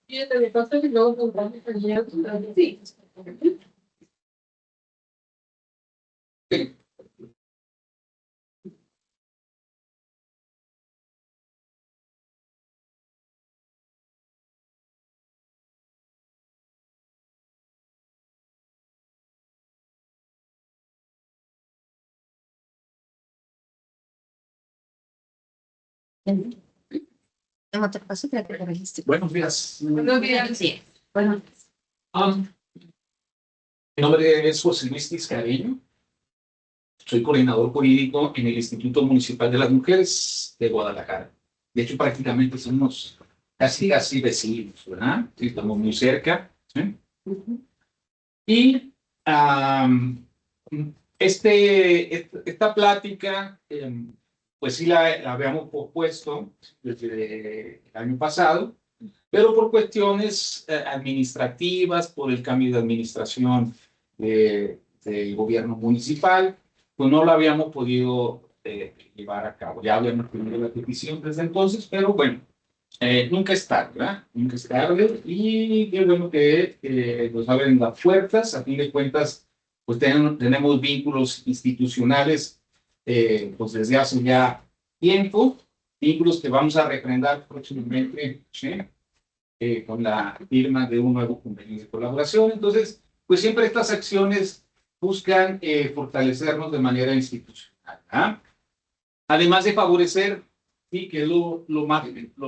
Fíjate, me pasa que luego compramos sí. No te paso que te registro. Buenos días. Buenos días. Sí. Bueno. Mi nombre es José Luis Tiscareño. Soy coordinador jurídico en el Instituto Municipal de las Mujeres de Guadalajara. De hecho, prácticamente somos casi vecinos, ¿verdad? Sí, estamos muy cerca. ¿Sí? Y esta plática, pues sí la habíamos pospuesto desde el año pasado, pero por cuestiones administrativas, por el cambio de administración del gobierno municipal, pues no lo habíamos podido llevar a cabo. Ya habíamos tenido la petición desde entonces, pero bueno, nunca es tarde, ¿verdad? Nunca es tarde, y qué bueno que nos abren las puertas. A fin de cuentas, pues tenemos vínculos institucionales pues desde hace ya tiempo, vínculos que vamos a refrendar próximamente, ¿sí? Con la firma de un nuevo convenio de colaboración. Entonces, pues siempre estas acciones buscan fortalecernos de manera institucional, ¿ah? Además de favorecer, sí, que es lo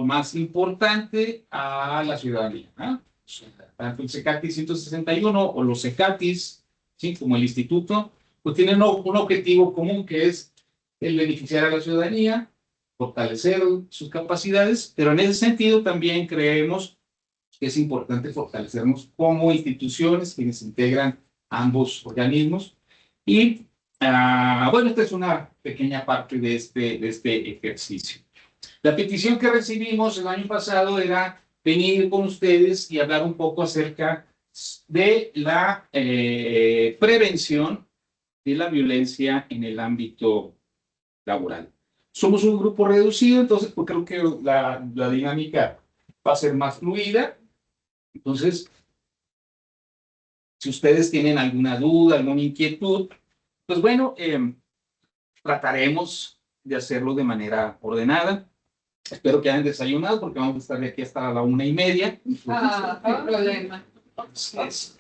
más importante a la ciudadanía, ¿ah? O sea, tanto el CECATIS 161 o los CECATIS, ¿sí? Como el instituto, pues tienen un objetivo común, que es el beneficiar a la ciudadanía, fortalecer sus capacidades, pero en ese sentido también creemos que es importante fortalecernos como instituciones quienes integran ambos organismos. Y bueno, esta es una pequeña parte de este ejercicio. La petición que recibimos el año pasado era venir con ustedes y hablar un poco acerca de la prevención de la violencia en el ámbito laboral. Somos un grupo reducido, entonces pues creo que la dinámica va a ser más fluida. Entonces, si ustedes tienen alguna duda, alguna inquietud, pues bueno, trataremos de hacerlo de manera ordenada. Espero que hayan desayunado, porque vamos a estar de aquí hasta la 1:30. No hay problema. Entonces,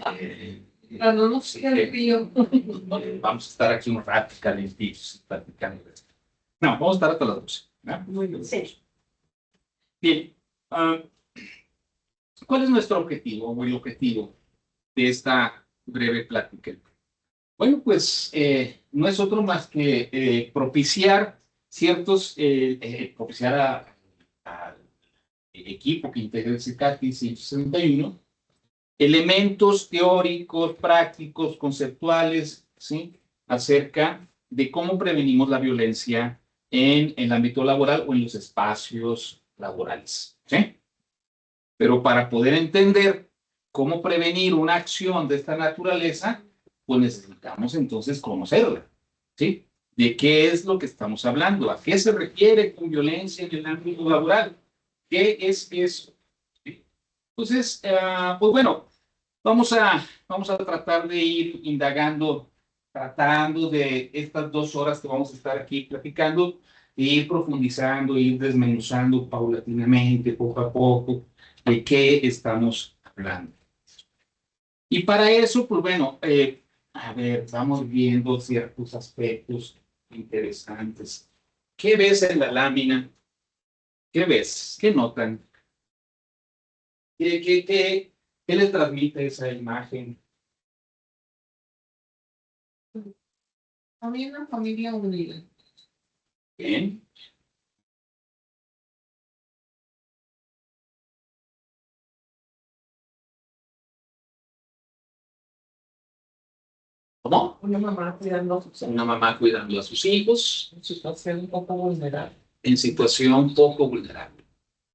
Pero no nos quede frío. vamos a estar aquí un rato calentitos platicando. No, vamos a estar hasta las 12. ¿No? Muy bien. Sí. Bien, ¿cuál es nuestro objetivo o el objetivo de esta breve plática? Bueno, pues no es otro más que propiciar al equipo que integra el CECATI 161 elementos teóricos, prácticos, conceptuales, ¿sí? Acerca de cómo prevenimos la violencia en el ámbito laboral o en los espacios laborales, ¿sí? Pero para poder entender cómo prevenir una acción de esta naturaleza, pues necesitamos entonces conocerla, ¿sí? ¿De qué es lo que estamos hablando? ¿A qué se refiere con violencia en el ámbito laboral? ¿Qué es eso? ¿Sí? Entonces, pues bueno, vamos a tratar de ir indagando, tratando de estas 2 horas que vamos a estar aquí platicando, e ir profundizando, ir desmenuzando paulatinamente, poco a poco, de qué estamos hablando. Y para eso, pues bueno, a ver, vamos viendo ciertos aspectos interesantes. ¿Qué ves en la lámina? ¿Qué ves? ¿Qué notan? ¿Qué les transmite esa imagen? A mí una familia unida. Bien. ¿Cómo? Una mamá cuidando a sus hijos. Una mamá cuidando a sus hijos En situación un poco vulnerable. en situación poco vulnerable.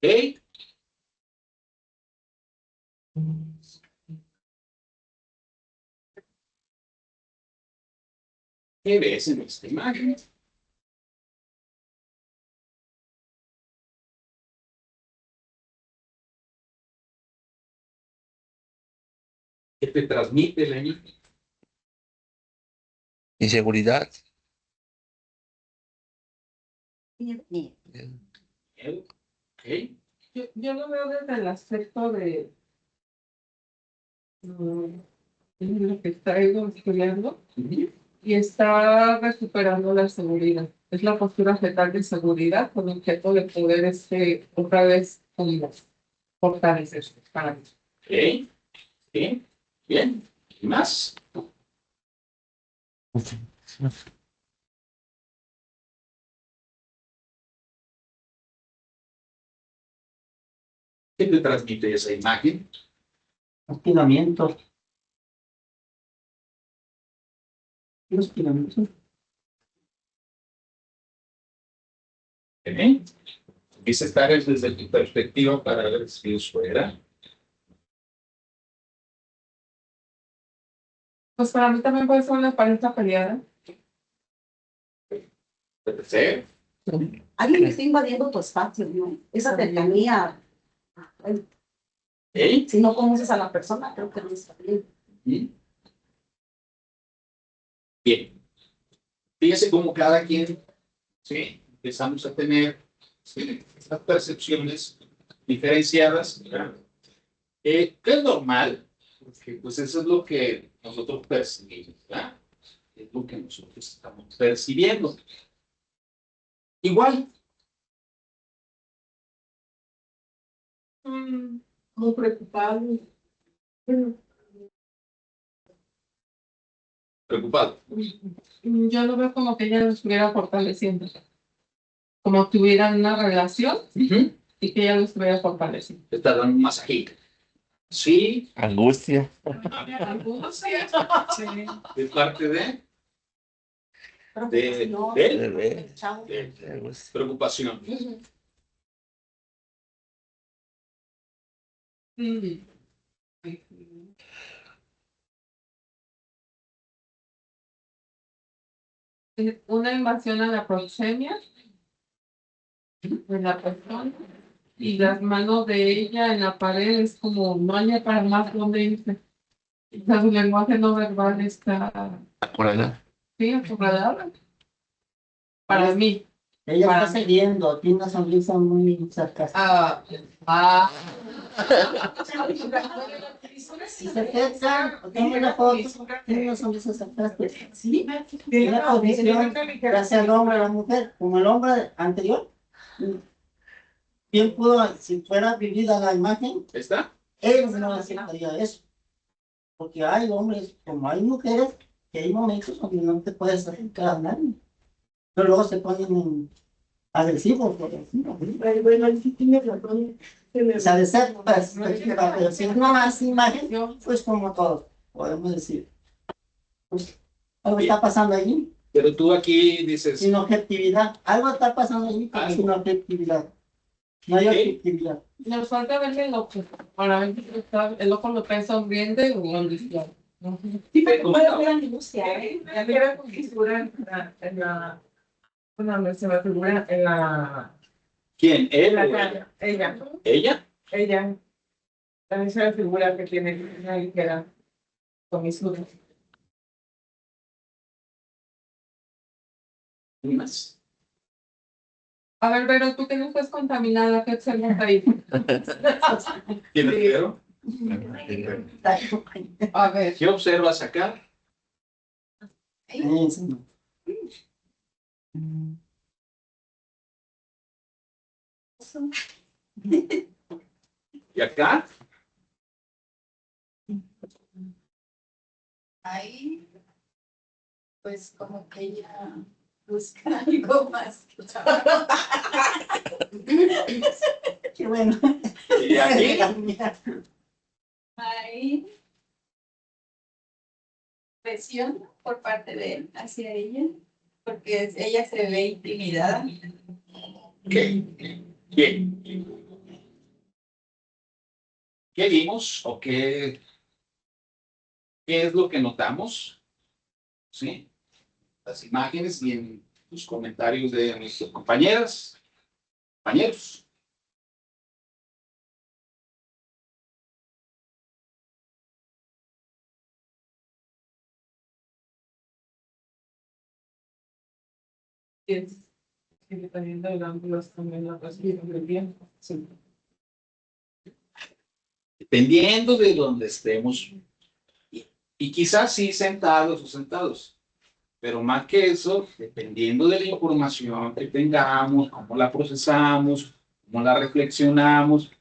¿Ok? ¿Qué ves en esta imagen? ¿Qué te transmite la imagen? Inseguridad. Miedo. ¿Ok? Yo lo veo desde el aspecto de lo que está estudiando Ujú. y está recuperando la seguridad. Es la postura fetal de seguridad con objeto de poder otra vez como fortalecerse para mí. ¿Ok? ¿Ok? Bien. ¿Y más? ¿Qué te transmite esa imagen? Hostigamiento. Hostigamiento. ¿Ok? Quise estar desde tu perspectiva para ver si eso era. Pues para mí también puede ser una pareja peleada. Puede ser. Alguien está invadiendo tu espacio, ¿no? Esa cercanía. ¿Ok? Si no conoces a la persona, creo que no está bien. ¿Mm? Bien. Fíjese cómo cada quien, ¿sí? Empezamos a tener, ¿sí?, estas percepciones diferenciadas, ¿verdad? Que es normal, porque pues eso es lo que nosotros percibimos, ¿verdad? Es lo que nosotros estamos percibiendo. Igual, Muy preocupado. preocupado. Yo lo veo como que ella lo estuviera fortaleciendo. Como que tuvieran una relación Ujú. y que ella lo estuviera fortaleciendo. Te está dando un masajito. Sí, Angustia. de parte de Preocupación, él. chao. Angustia. Preocupación. Mm. Una invasión a la proxemia de la persona y las manos de ella en la pared es como no hay para más donde irse. O sea, su lenguaje no verbal está Acurada. sí acorralado. Para mí. Ella Para está mí. cediendo, tiene una sonrisa muy sarcástica. Si se fijan, tengo una foto, tiene una sonrisa sarcástica. Sí, Tiene una posición, ya sea el hombre o la mujer, como el hombre anterior. Bien pudo, si fuera vivida la imagen, ¿Está? él no aceptaría eso. Porque hay hombres, como hay mujeres, que hay momentos donde no te puedes acercar a nadie. Pero luego se ponen agresivos, por decirlo. Bueno, ahí sí tiene razón. O sea, de ser perspectiva, pero si es una más imagen, pues como todos, podemos decir. Pues, algo está pasando allí, Pero tú aquí dices, sin objetividad. Algo está pasando allí, pero sin objetividad. No hay Ok. objetividad. Nos falta verle el ojo. Para ver si el ojo lo trae sonriente o angustiado. sí, pero como era una angustia, ¿eh? Era con figura bueno, se me figura en la ¿quién? ¿Él o ella? cara. Ella. ¿Ella? Ella. También se me figura que tiene una ligera comisura. ¿Quién más? A ver, pero tú que no estás contaminada, ¿qué observas ahí? ¿Quién es primero? A ver. ¿Qué observas acá? Eso no. ¿Y acá? Ahí, pues como que ella busca algo más. Qué bueno. ¿Y aquí? Ahí, presión por parte de él hacia ella, porque ella se ve intimidada. Bien. ¿Qué vimos o qué es lo que notamos? ¿Sí? Las imágenes y en los comentarios de nuestras compañeras, compañeros. Es que dependiendo del ángulo es también la perspectiva del tiempo. Sí. Dependiendo de donde estemos, y quizás sí sentados o sentados, pero más que eso, dependiendo de la información que tengamos, cómo la procesamos, cómo la reflexionamos,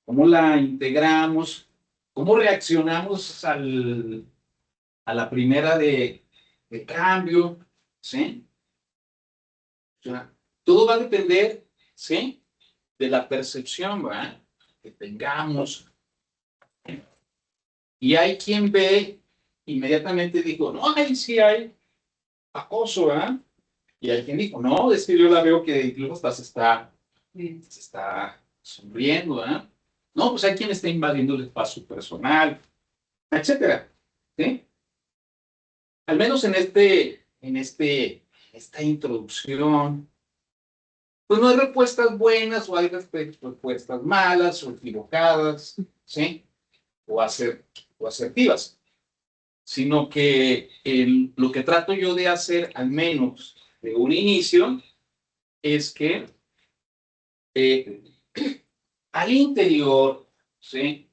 cómo la integramos, cómo reaccionamos a la primera de cambio, ¿sí? O sea, todo va a depender, ¿sí? De la percepción, ¿verdad? Que tengamos. Y hay quien ve, inmediatamente dijo, no, ahí sí hay acoso, ¿verdad? Y hay quien dijo, no, es que yo la veo que incluso hasta se está sonriendo, ¿verdad? No, pues hay quien está invadiendo el espacio personal, etcétera, ¿sí? Al menos en esta introducción, pues no hay respuestas buenas o hay respuestas malas o equivocadas, ¿sí? O asertivas, sino que lo que trato yo de hacer, al menos de un inicio, es que al interior, ¿sí?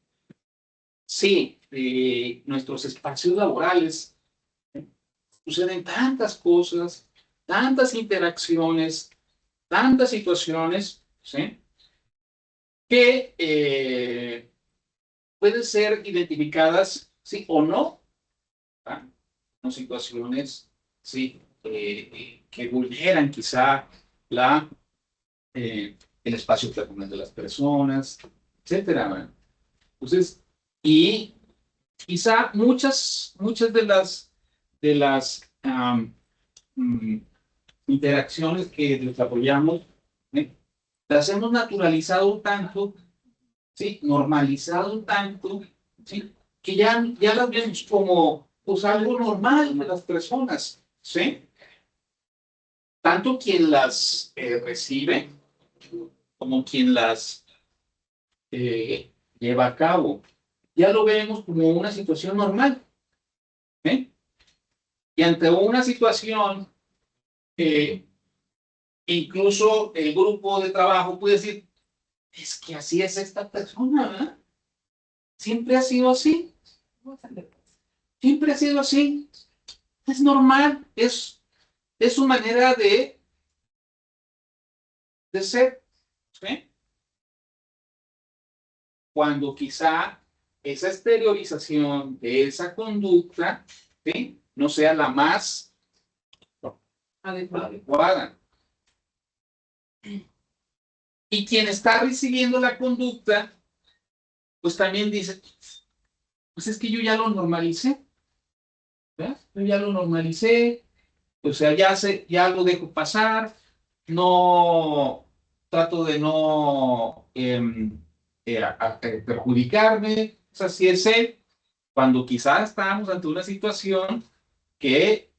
Sí, nuestros espacios laborales suceden tantas cosas, tantas interacciones, tantas situaciones, ¿sí? Que pueden ser identificadas, sí o no, ¿verdad? Son situaciones, sí, que vulneran quizá el espacio personal de las personas, etcétera, ¿verdad? Entonces, y quizá muchas de las interacciones que desarrollamos, ¿eh? Las hemos naturalizado tanto, ¿sí? Normalizado tanto, ¿sí? Que ya las vemos como pues, algo normal de las personas, ¿sí? Tanto quien las recibe como quien las lleva a cabo. Ya lo vemos como una situación normal, ¿eh? Y ante una situación, incluso el grupo de trabajo puede decir, es que así es esta persona, ¿verdad? Siempre ha sido así, siempre ha sido así, es normal, es su manera de ser, ¿sí? Cuando quizá esa exteriorización de esa conducta, ¿sí? No sea la más adecuada. Y quien está recibiendo la conducta, pues también dice, pues es que yo ya lo normalicé, ¿verdad? Yo ya lo normalicé, o sea, ya lo dejo pasar, no trato de no perjudicarme, o sea, así es él, cuando quizás estamos ante una situación que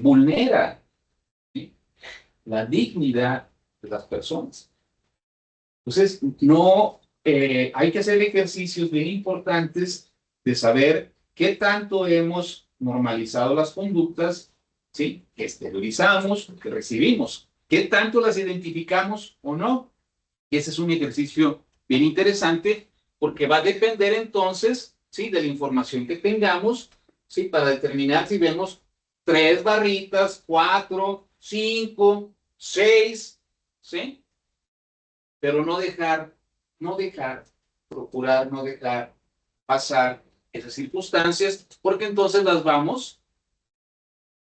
vulnera, ¿sí? La dignidad de las personas. Entonces, no hay que hacer ejercicios bien importantes de saber qué tanto hemos normalizado las conductas, ¿sí? Que exteriorizamos, que recibimos, qué tanto las identificamos o no. Y ese es un ejercicio bien interesante porque va a depender entonces, ¿sí? De la información que tengamos, ¿sí? Para determinar si vemos 3 barritas, 4, 5, 6, ¿sí? Pero procurar no dejar pasar esas circunstancias, porque entonces las vamos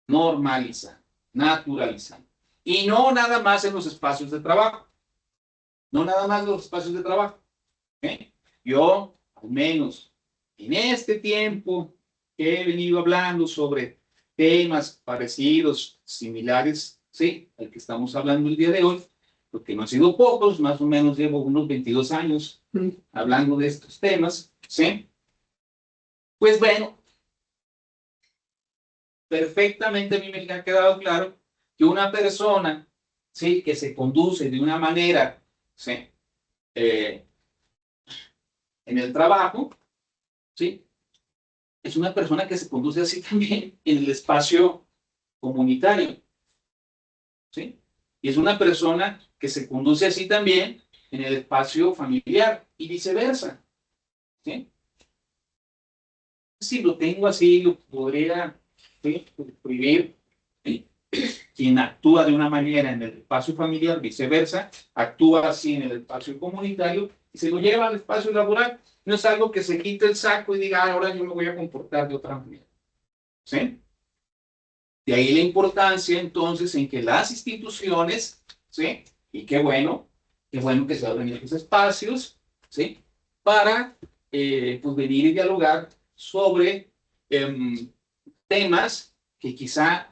normalizando, naturalizando. Y no nada más en los espacios de trabajo, no nada más en los espacios de trabajo. ¿Eh? Yo, al menos en este tiempo que he venido hablando sobre temas parecidos, similares, sí, al que estamos hablando el día de hoy, porque no han sido pocos, más o menos llevo unos 22 años hablando de estos temas, ¿sí? Pues bueno, perfectamente a mí me ha quedado claro que una persona, ¿sí?, que se conduce de una manera, ¿sí?, en el trabajo, ¿sí?, es una persona que se conduce así también en el espacio comunitario, ¿sí? Y es una persona que se conduce así también en el espacio familiar y viceversa, ¿sí? Si lo tengo así, lo podría, ¿sí?, prohibir, ¿sí? Quien actúa de una manera en el espacio familiar, viceversa, actúa así en el espacio comunitario y se lo lleva al espacio laboral. No es algo que se quite el saco y diga, "Ah, ahora yo me voy a comportar de otra manera", ¿sí? De ahí la importancia entonces en que las instituciones, ¿sí?, y qué bueno que se abren estos espacios, ¿sí?, para pues venir y dialogar sobre temas que quizá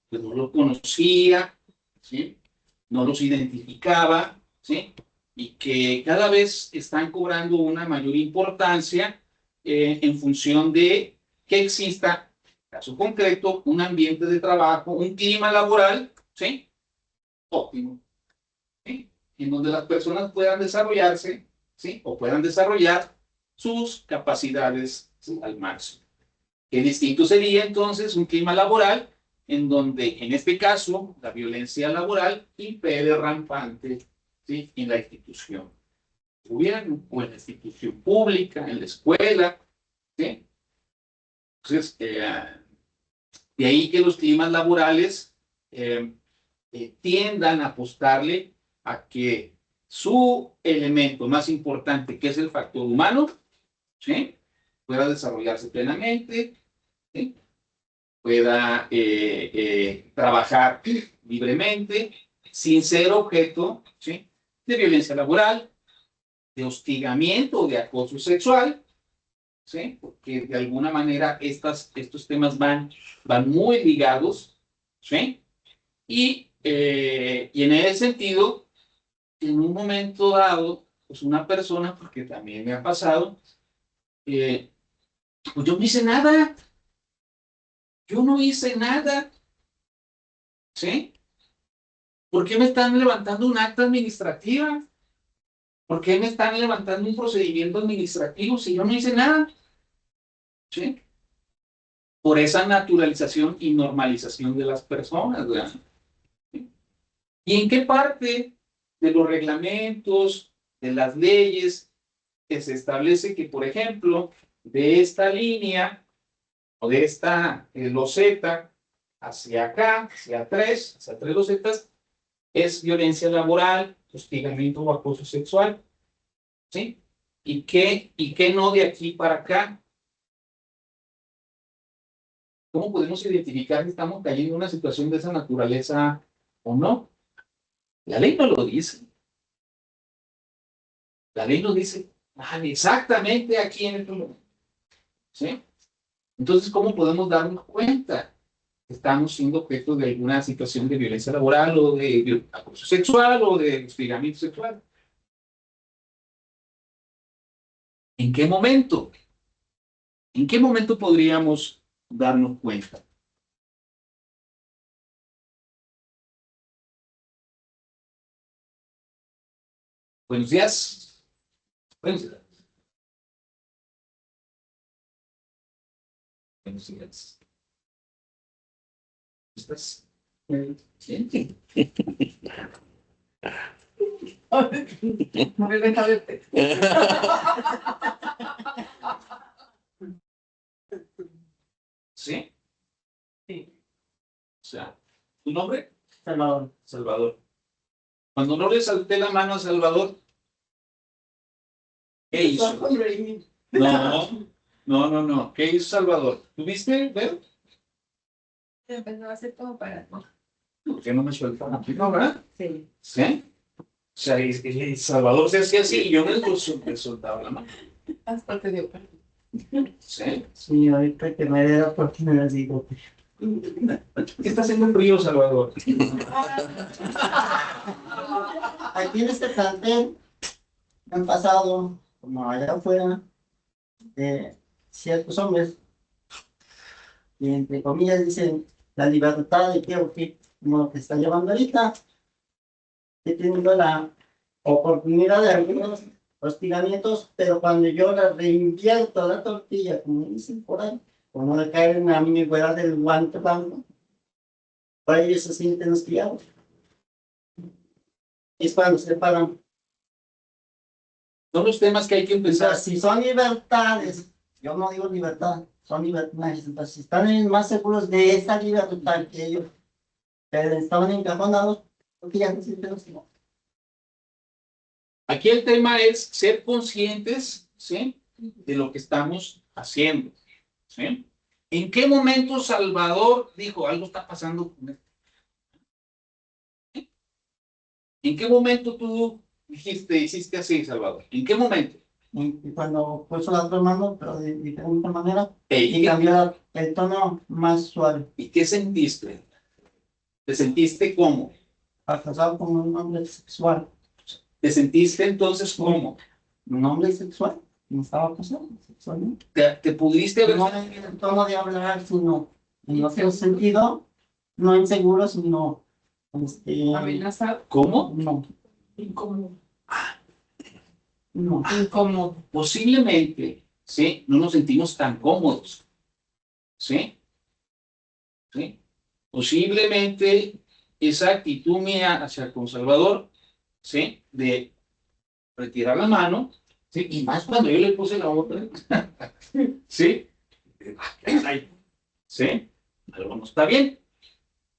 pues, no lo conocía, ¿sí?, no los identificaba, ¿sí?, y que cada vez están cobrando una mayor importancia en función de que exista, caso concreto, un ambiente de trabajo, un clima laboral, ¿sí?, óptimo, ¿sí?, en donde las personas puedan desarrollarse, ¿sí?, o puedan desarrollar sus capacidades, ¿sí?, al máximo. Qué distinto sería entonces un clima laboral en donde, en este caso, la violencia laboral impere rampante, ¿sí?, en la institución del gobierno o en la institución pública, en la escuela, ¿sí? Entonces, de ahí que los climas laborales tiendan a apostarle a que su elemento más importante, que es el factor humano, ¿sí?, pueda desarrollarse plenamente, ¿sí?, pueda trabajar libremente, sin ser objeto, ¿sí?, de violencia laboral, de hostigamiento o de acoso sexual, ¿sí?, porque de alguna manera estos temas van muy ligados, ¿sí? Y en ese sentido, en un momento dado, pues una persona, porque también me ha pasado, pues yo no hice nada, yo no hice nada, ¿sí? ¿Por qué me están levantando un acta administrativa? ¿Por qué me están levantando un procedimiento administrativo si yo no hice nada? ¿Sí? Por esa naturalización y normalización de las personas, ¿verdad? ¿Y en qué parte de los reglamentos, de las leyes, que se establece que, por ejemplo, de esta línea o de esta loseta hacia acá, hacia tres losetas, es violencia laboral, hostigamiento o acoso sexual, ¿sí? ¿Y qué no de aquí para acá? ¿Cómo podemos identificar si estamos cayendo en una situación de esa naturaleza o no? La ley no lo dice. La ley nos dice exactamente aquí en el momento, ¿sí? Entonces, ¿cómo podemos darnos cuenta que estamos siendo objeto de alguna situación de violencia laboral o de acoso sexual o de hostigamiento sexual? ¿En qué momento? ¿En qué momento podríamos darnos cuenta? Buenos días. Buenos días. Buenos días. ¿Estás? Bien. No me deja verte. ¿Sí? Sí. O sea, ¿tu nombre? Salvador. Salvador. Cuando no le salté la mano a Salvador, ¿qué hizo? No. ¿Qué hizo Salvador? ¿Tuviste, Vero? Empezó a hacer como para no. ¿Por qué no me suelta la mano, verdad? Sí. ¿Sí? O sea, y Salvador se hacía así y yo me soltaba la mano. Hasta te dio pena. ¿Sí? Sí, ahorita que me dé la oportunidad, digo. ¿Qué está haciendo frío, Salvador? Aquí en este plantel han pasado, como allá afuera, ciertos hombres, y entre comillas dicen la libertad de que, o qué, como lo que está llevando ahorita, he tenido la oportunidad de algunos hostigamientos, pero cuando yo la reinvierto la tortilla, como dicen por ahí, como le caen a mi fuera del guante blanco, para ellos se sienten hostigados. Y es cuando se paran. Son los temas que hay que empezar. Entonces, si son libertades, yo no digo libertad, son libertades. Entonces, si están más seguros de esa libertad que ellos estaban encajonados, porque ya no sienten hostigados. Aquí el tema es ser conscientes, ¿sí? De lo que estamos haciendo, ¿sí? ¿En qué momento Salvador dijo, algo está pasando con esto? ¿En qué momento tú dijiste, hiciste así, Salvador? ¿En qué momento? Y cuando puso las dos manos, pero de diferente manera, y ¿Y cambió el tono más suave, qué sentiste? ¿Te sentiste cómo? pasado como un hombre sexual. ¿Te sentiste entonces cómo? Un hombre sexual, no estaba pasando sexualmente. ¿Te pudiste haber... No en el tono de hablar, sino en otro sentido, no inseguro, sino Amenazado, ¿Cómo? no, incómodo, no. incómodo. Posiblemente, ¿sí? No nos sentimos tan cómodos, ¿sí? ¿Sí? Posiblemente esa actitud mía hacia con Salvador, ¿sí? De retirar la mano, ¿sí? Y más cuando yo le puse la otra, ¿sí? Caray, ¿sí? Algo no está bien,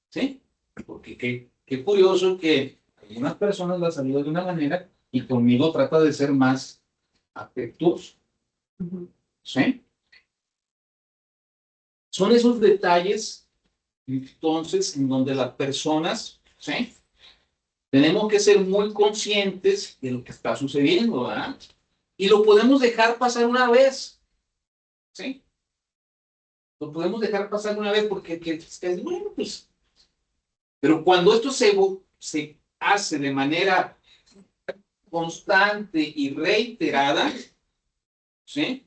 ¿sí? Porque qué curioso que algunas personas la saludan de una manera y conmigo trata de ser más afectuoso, ¿sí? Son esos detalles, entonces, en donde las personas, ¿sí? Tenemos que ser muy conscientes de lo que está sucediendo, ¿verdad? Y lo podemos dejar pasar una vez, ¿sí? Lo podemos dejar pasar una vez porque bueno, pues, pero cuando esto se hace de manera constante y reiterada, ¿sí?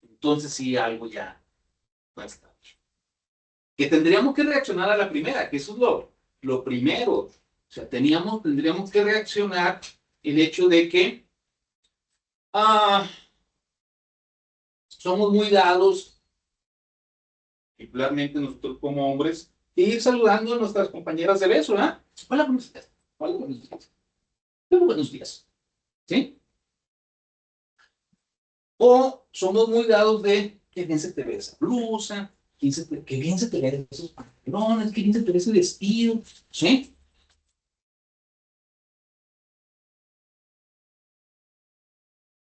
Entonces sí, algo ya va a estar. Que tendríamos que reaccionar a la primera, que eso es lo primero. O sea, tendríamos que reaccionar el hecho de que somos muy dados, particularmente nosotros como hombres, ir saludando a nuestras compañeras de beso, ¿verdad? Hola, buenos días. Hola, buenos días. Hola, buenos días. ¿Sí? O somos muy dados de que bien se te ve esa blusa, que bien se te ven esos pantalones, que bien se te ve ese vestido, ¿sí?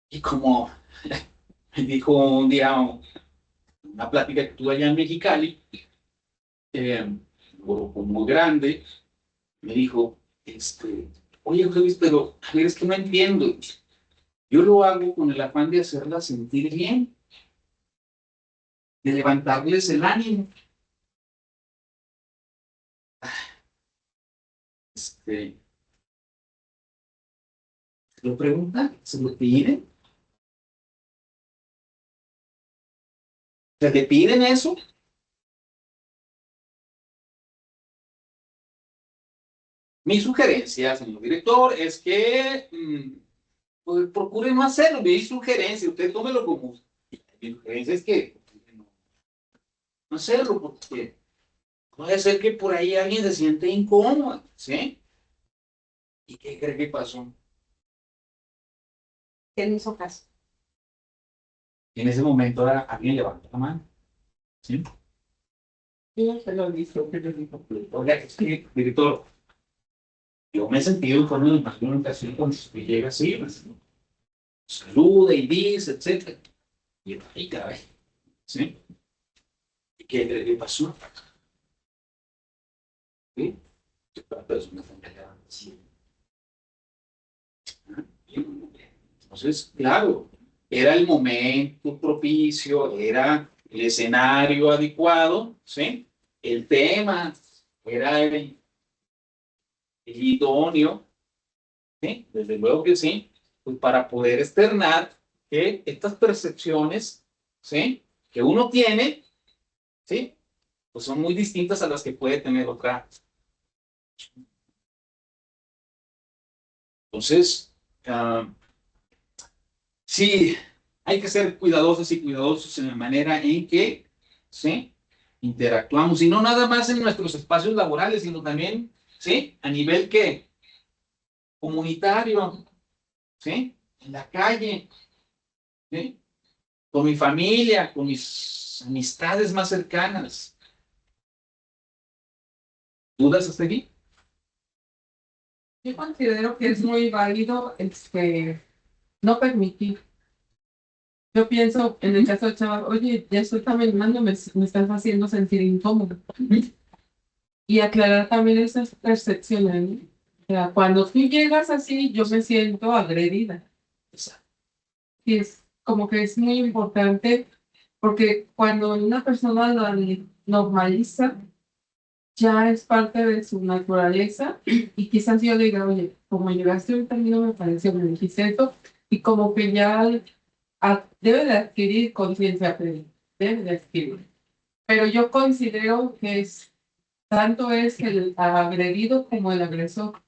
Y como me dijo un día una plática que tuve allá en Mexicali, un grupo muy grande, me dijo, oye, Luis, pero a ver, es que no entiendo. Yo lo hago con el afán de hacerla sentir bien, de levantarles el ánimo. Este, ¿Se lo preguntan? ¿Se lo piden? ¿Se te piden eso? Mi sugerencia, señor director, es que pues, procure no hacerlo. Mi sugerencia, usted tómelo como... Mi sugerencia es que no hacerlo, porque puede ser que por ahí alguien se siente incómodo, ¿sí? ¿Y qué cree que pasó? ¿Quién hizo caso? En ese momento alguien levantó la mano, ¿sí? Yo se lo dijo, que le dijo. Oiga, es que, director, yo me he sentido incómodo en más de una ocasión cuando usted llega así, pues, saluda y dice, etcétera. Y yo, ay, caray, ¿sí? ¿Y qué cree que pasó? ¿Sí? La persona fue encargada, sí. Entonces, claro, era el momento propicio, era el escenario adecuado, ¿sí? El tema era el idóneo, ¿sí? Desde luego que sí, pues para poder externar que estas percepciones, ¿sí? Que uno tiene, ¿sí? Pues son muy distintas a las que puede tener otra. Entonces, sí, hay que ser cuidadosos y cuidadosos en la manera en que, ¿sí? Interactuamos, y no nada más en nuestros espacios laborales, sino también, ¿sí? A nivel que comunitario, ¿sí? En la calle, ¿sí? Con mi familia, con mis amistades más cercanas. ¿Dudas hasta aquí? Yo considero que es muy válido no permitir. Yo pienso en el caso de Chava, oye, ya estoy caminando, me estás haciendo sentir incómodo. Y aclarar también esas percepciones, ¿no? O sea, cuando tú llegas así, yo me siento agredida. Y es como que es muy importante, porque cuando una persona la normaliza, ya es parte de su naturaleza, y quizás yo le diga, oye, como llegaste a un término me pareció, me dijiste esto, y como que ya debe de adquirir conciencia plena, debe de adquirir. Pero yo considero que tanto es el agredido como el agresor,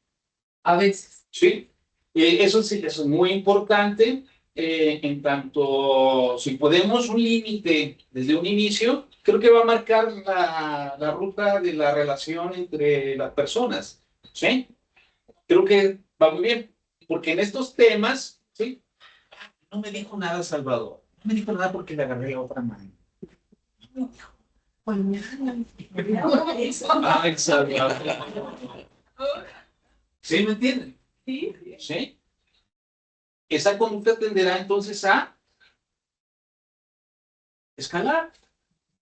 a veces. Sí, eso es muy importante. En tanto, si podemos un límite desde un inicio, creo que va a marcar la ruta de la relación entre las personas, ¿sí? Creo que va muy bien, porque en estos temas, ¿sí? No me dijo nada Salvador, no me dijo nada porque le agarré a otra mano. Ay, Salvador. ¿Sí me entienden? Sí, ¿Sí? Esa conducta tenderá entonces a escalar,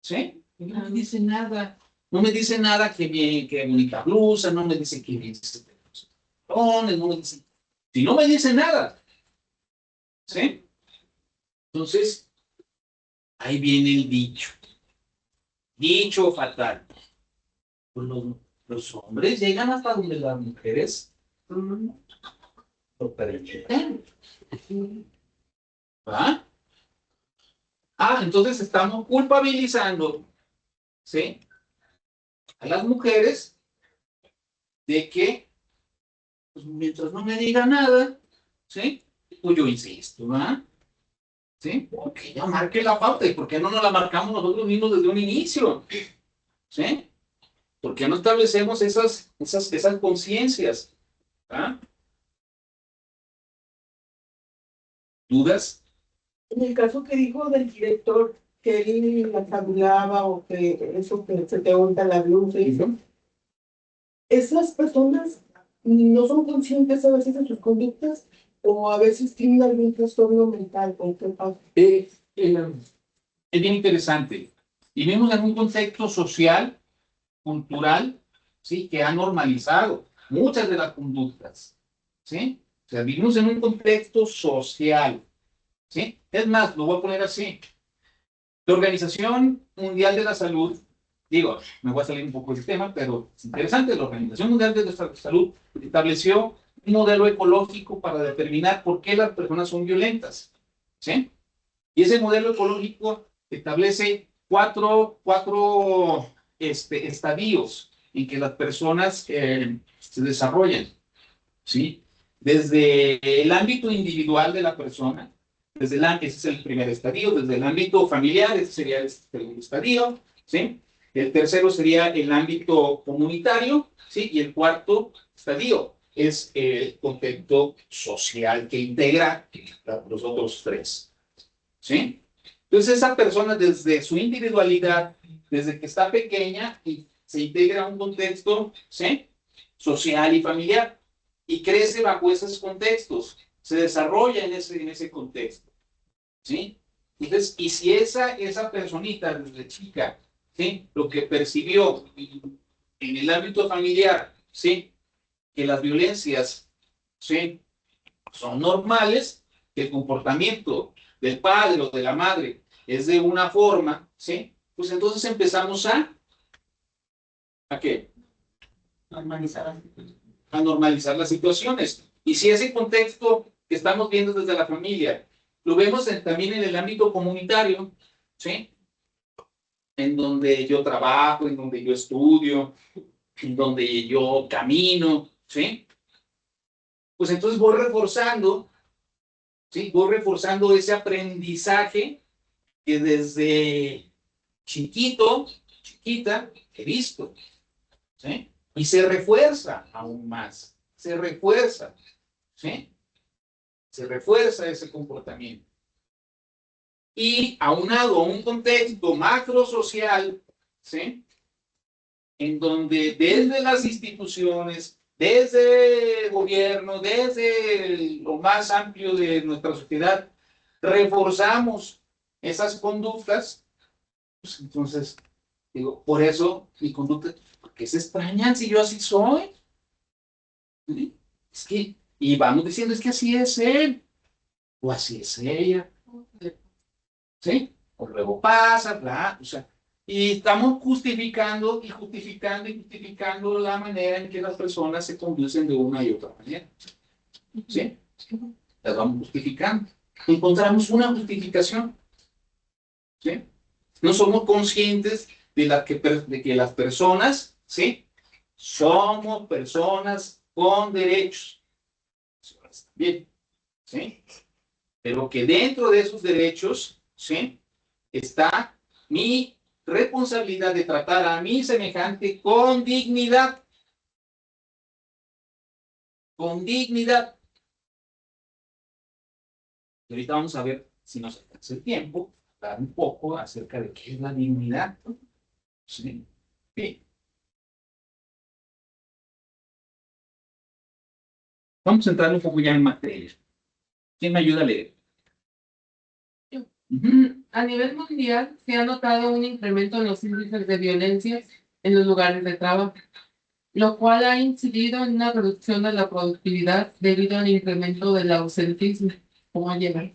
¿sí? No me dice nada. No me dice nada que bien, que bonita blusa, no me dice que bien se te ven los pantalones, no me dice. Si no me dice nada, ¿sí? Entonces, ahí viene el dicho. Dicho fatal. Pues los hombres llegan hasta donde las mujeres lo permiten. ¿Va? Entonces estamos culpabilizando, ¿sí? A las mujeres de que, pues, mientras no me diga nada, ¿sí? Pues yo insisto, ¿verdad? ¿Sí? Porque ella marque la pauta, y ¿por qué no nos la marcamos nosotros mismos desde un inicio? ¿Sí? ¿Por qué no establecemos esas conciencias? ¿Ah? ¿Dudas? En el caso que dijo del director, que él la tabulaba o que eso que se te unta la blusa y eso, esas personas no son conscientes a veces de sus conductas o a veces tienen algún trastorno mental. ¿Con qué pasa? Es bien interesante. Vivimos en un contexto social, cultural, ¿sí? Que ha normalizado muchas de las conductas, ¿sí? O sea, vivimos en un contexto social, ¿sí? Es más, lo voy a poner así. La Organización Mundial de la Salud, digo, me voy a salir un poco del tema, pero es interesante, la Organización Mundial de la Salud estableció un modelo ecológico para determinar por qué las personas son violentas, ¿sí? Y ese modelo ecológico establece cuatro estadios en que las personas se desarrollan, ¿sí? Desde el ámbito individual de la persona, ese es el primer estadio, desde el ámbito familiar, ese sería el segundo estadio, ¿sí? El tercero sería el ámbito comunitario, ¿sí? Y el cuarto estadio es el contexto social que integra los otros tres, ¿sí? Entonces esa persona desde su individualidad, desde que está pequeña, y se integra a un contexto, ¿sí? Social y familiar, y crece bajo esos contextos, se desarrolla en ese contexto, ¿sí? Entonces, y si esa personita desde chica, ¿sí? Lo que percibió en el ámbito familiar, ¿sí? Que las violencias, ¿sí? Son normales, que el comportamiento del padre o de la madre es de una forma, ¿sí? Pues entonces empezamos ¿a qué? Normalizar. A normalizar las situaciones. Y si ese contexto que estamos viendo desde la familia, lo vemos también en el ámbito comunitario, ¿sí? En donde yo trabajo, en donde yo estudio, en donde yo camino, ¿sí? Pues entonces voy reforzando, ¿sí? Voy reforzando ese aprendizaje que desde chiquito, chiquita, he visto, ¿sí? Y se refuerza aún más, se refuerza, ¿sí? Se refuerza ese comportamiento. Y aunado a un contexto macro social, ¿sí? En donde desde las instituciones, desde el gobierno, desde lo más amplio de nuestra sociedad, reforzamos esas conductas, pues entonces, digo, por eso mi conducta, ¿por qué se extrañan si yo así soy? ¿Sí? Es que, y vamos diciendo, es que así es él, o así es ella, ¿sí? O luego pasa, bla, o sea, y estamos justificando y justificando y justificando la manera en que las personas se conducen de una y otra manera, ¿sí? Las vamos justificando. Encontramos una justificación, ¿sí? No somos conscientes de que las personas, ¿sí? Somos personas con derechos. Bien, ¿sí? Pero que dentro de esos derechos, ¿sí? Está mi responsabilidad de tratar a mi semejante con dignidad. Con dignidad. Y ahorita vamos a ver si nos alcanza el tiempo, hablar un poco acerca de qué es la dignidad. ¿Sí? Bien. Vamos a entrar un poco ya en materia. ¿Quién me ayuda a leer? A nivel mundial se ha notado un incremento en los índices de violencia en los lugares de trabajo, lo cual ha incidido en una reducción de la productividad debido al incremento del ausentismo, como lleva,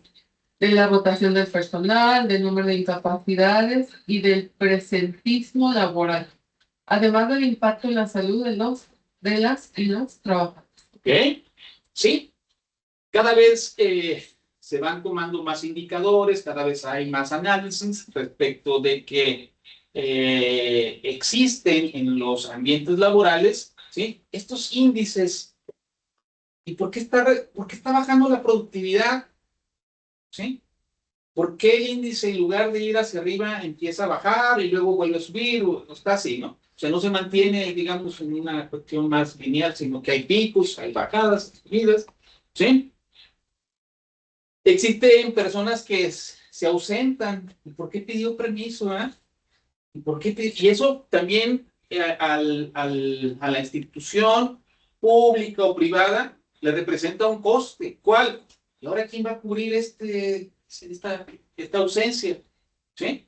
de la rotación del personal, del número de incapacidades y del presentismo laboral, además del impacto en la salud de las y los trabajadores. ¿Ok? ¿Sí? Cada vez se van tomando más indicadores, cada vez hay más análisis respecto de que existen en los ambientes laborales, ¿sí? Estos índices. ¿Y por qué está bajando la productividad? ¿Sí? ¿Por qué el índice, en lugar de ir hacia arriba, empieza a bajar y luego vuelve a subir? O no está así, ¿no? O sea, no se mantiene, digamos, en una cuestión más lineal, sino que hay picos, hay bajadas, subidas, ¿sí? Existen personas que se ausentan. ¿Y por qué pidió permiso? ¿Y por qué y eso también a la institución pública o privada le representa un coste? ¿Cuál? ¿Y ahora quién va a cubrir esta ausencia? ¿Sí?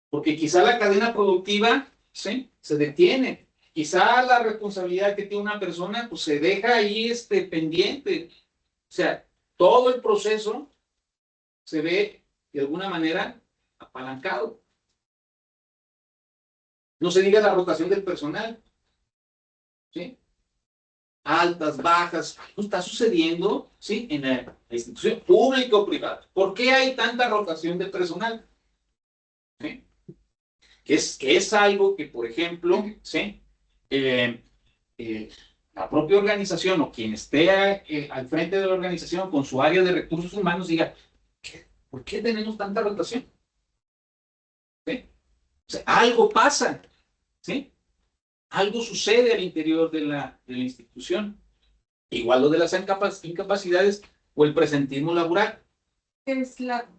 Porque quizá la cadena productiva, ¿sí? Se detiene. Quizá la responsabilidad que tiene una persona pues se deja ahí pendiente. O sea, todo el proceso se ve de alguna manera apalancado. No se diga la rotación del personal, ¿sí? Altas, bajas, algo está sucediendo, ¿sí? En la institución pública o privada. ¿Por qué hay tanta rotación de personal? ¿Sí? Que es algo que, por ejemplo, ¿sí? Eh, eh, la propia organización o quien esté al frente de la organización con su área de recursos humanos diga, ¿por qué tenemos tanta rotación? ¿Sí? O sea, algo pasa, ¿sí? Algo sucede al interior de la institución. Igual lo de las incapacidades o el presentismo laboral. ¿Qué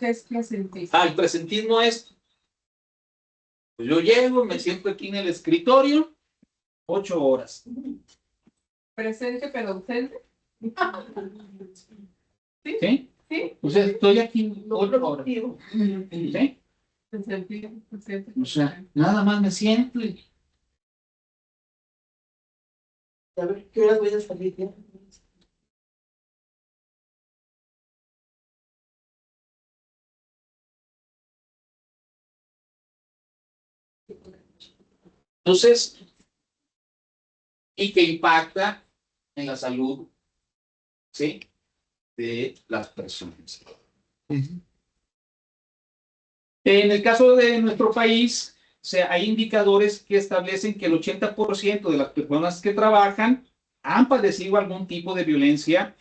es presentismo? El presentismo es, pues yo llego, me siento aquí en el escritorio, 8 horas. Presente pero ausente. ¿Sí? ¿Sí? ¿Sí? O sea, estoy aquí 8 horas. ¿Sí? Presente. O sea, nada más me siento y A ver, ¿qué horas voy a salir ya? Entonces, y que impacta en la salud, ¿sí?, de las personas. Ujú. En el caso de nuestro país, o sea, hay indicadores que establecen que el 80% de las personas que trabajan han padecido algún tipo de violencia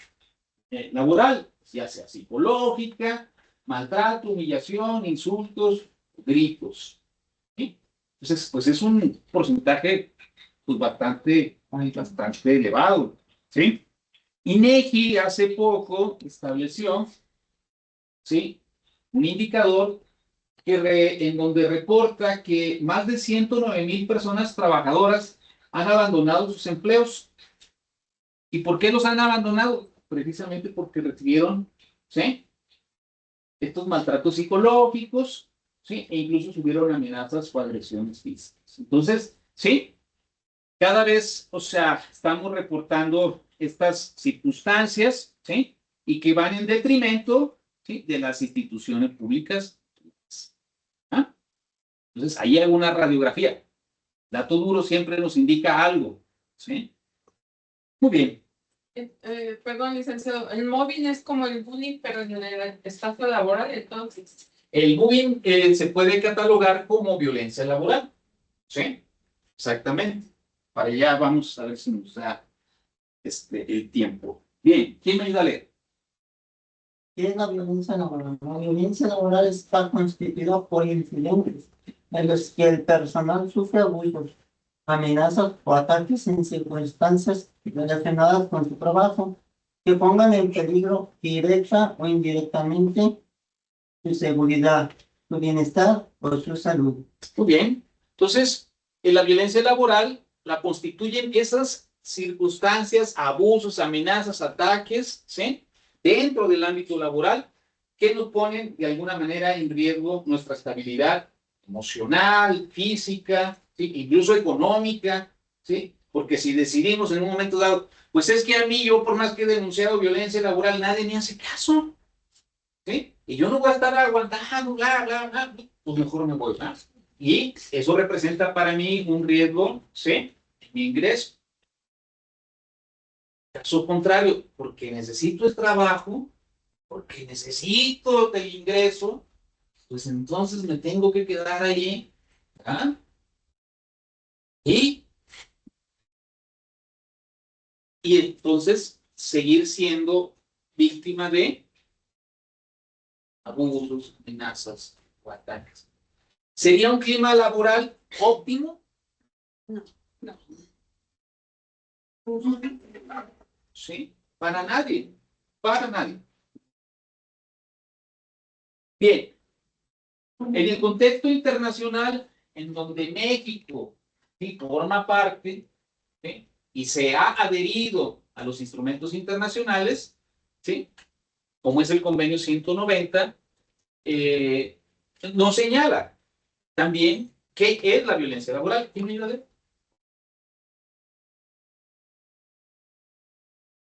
laboral, ya sea psicológica, maltrato, humillación, insultos, gritos. ¿Sí? Entonces, pues es un porcentaje pues, bastante elevado. ¿Sí? INEGI hace poco estableció, ¿sí?, un indicador en donde reporta que más de 109,000 personas trabajadoras han abandonado sus empleos. ¿Y por qué los han abandonado? Precisamente porque recibieron, ¿sí?, estos maltratos psicológicos, ¿sí?, e incluso tuvieron amenazas o agresiones físicas. Entonces, ¿sí?, cada vez, o sea, estamos reportando estas circunstancias, ¿sí?, y que van en detrimento, ¿sí?, de las instituciones públicas. ¿Ah? Entonces, ahí hay una radiografía. Dato duro siempre nos indica algo, ¿sí? Muy bien. Perdón, licenciado, el mobbing es como el bullying, pero en el espacio laboral, entonces. El bullying se puede catalogar como violencia laboral, ¿sí? Exactamente. Para allá vamos a ver si nos da el tiempo. Bien, ¿quién me ayuda a leer? ¿Qué es la violencia laboral? La violencia laboral está constituida por incidentes en los que el personal sufre abusos, amenazas o ataques en circunstancias relacionadas con su trabajo que pongan en peligro directa o indirectamente su seguridad, su bienestar o su salud. Muy bien. Entonces, en la violencia laboral la constituyen esas circunstancias, abusos, amenazas, ataques, ¿sí?, dentro del ámbito laboral que nos ponen de alguna manera en riesgo nuestra estabilidad emocional, física, ¿sí?, incluso económica, ¿sí? Porque si decidimos en un momento dado, pues es que a mí, yo por más que he denunciado violencia laboral, nadie me hace caso, ¿sí? Y yo no voy a estar aguantando, bla, bla, bla, pues mejor me voy, ¿no? Y eso representa para mí un riesgo, ¿sí?, en mi ingreso. Caso contrario, porque necesito el trabajo, porque necesito el ingreso, pues entonces me tengo que quedar allí, ¿ah? Y entonces seguir siendo víctima de abusos, amenazas o ataques. ¿Sería un clima laboral óptimo? No. No. Sí, para nadie, para nadie. Bien, en el contexto internacional en donde México, ¿sí?, forma parte, ¿sí?, y se ha adherido a los instrumentos internacionales, ¿sí?, como es el convenio 190, nos señala también qué es la violencia laboral. ¿Quién me ayuda a ver?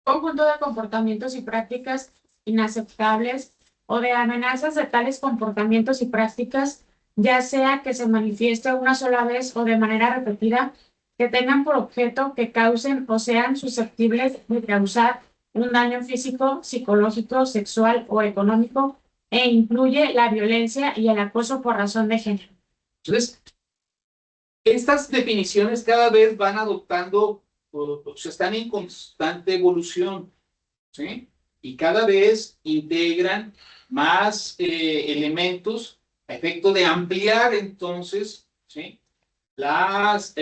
Conjunto de comportamientos y prácticas inaceptables o de amenazas de tales comportamientos y prácticas, ya sea que se manifieste una sola vez o de manera repetida, que tengan por objeto que causen o sean susceptibles de causar un daño físico, psicológico, sexual o económico, e incluye la violencia y el acoso por razón de género. Entonces, estas definiciones cada vez van adoptando, o sea, están en constante evolución, ¿sí? Y cada vez integran más elementos a efecto de ampliar entonces, ¿sí?, las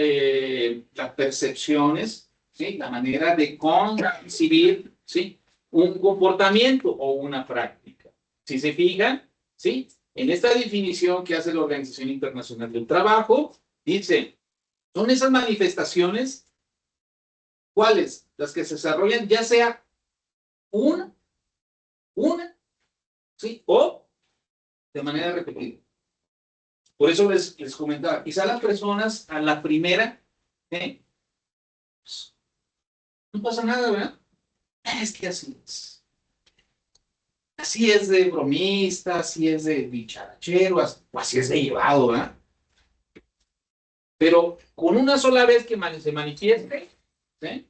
percepciones, ¿sí?, la manera de concebir, ¿sí?, un comportamiento o una práctica. Si se fijan, ¿sí?, en esta definición que hace la Organización Internacional del Trabajo, dice, son esas manifestaciones, ¿cuáles? Las que se desarrollan ya sea una, ¿sí?, o de manera repetida. Por eso les comentaba, quizá las personas a la primera, pues, no pasa nada, ¿verdad? Es que así es. Así es de bromista, así es de bicharachero, o así es de llevado, ¿verdad? Pero con una sola vez que se manifieste, ¿sí?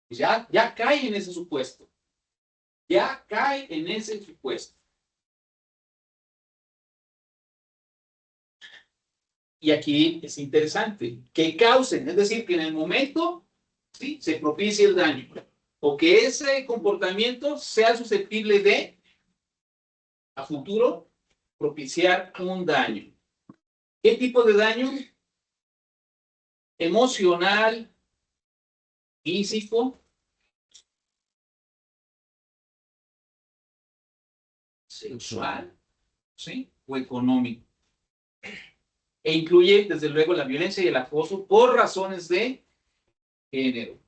Pues ya cae en ese supuesto. Ya cae en ese supuesto. Y aquí es interesante, que causen, es decir, que en el momento, ¿sí?, se propicie el daño, o que ese comportamiento sea susceptible de, a futuro, propiciar un daño. ¿Qué tipo de daño? Emocional, físico, sexual, ¿sí?, o económico. E incluye, desde luego, la violencia y el acoso por razones de género.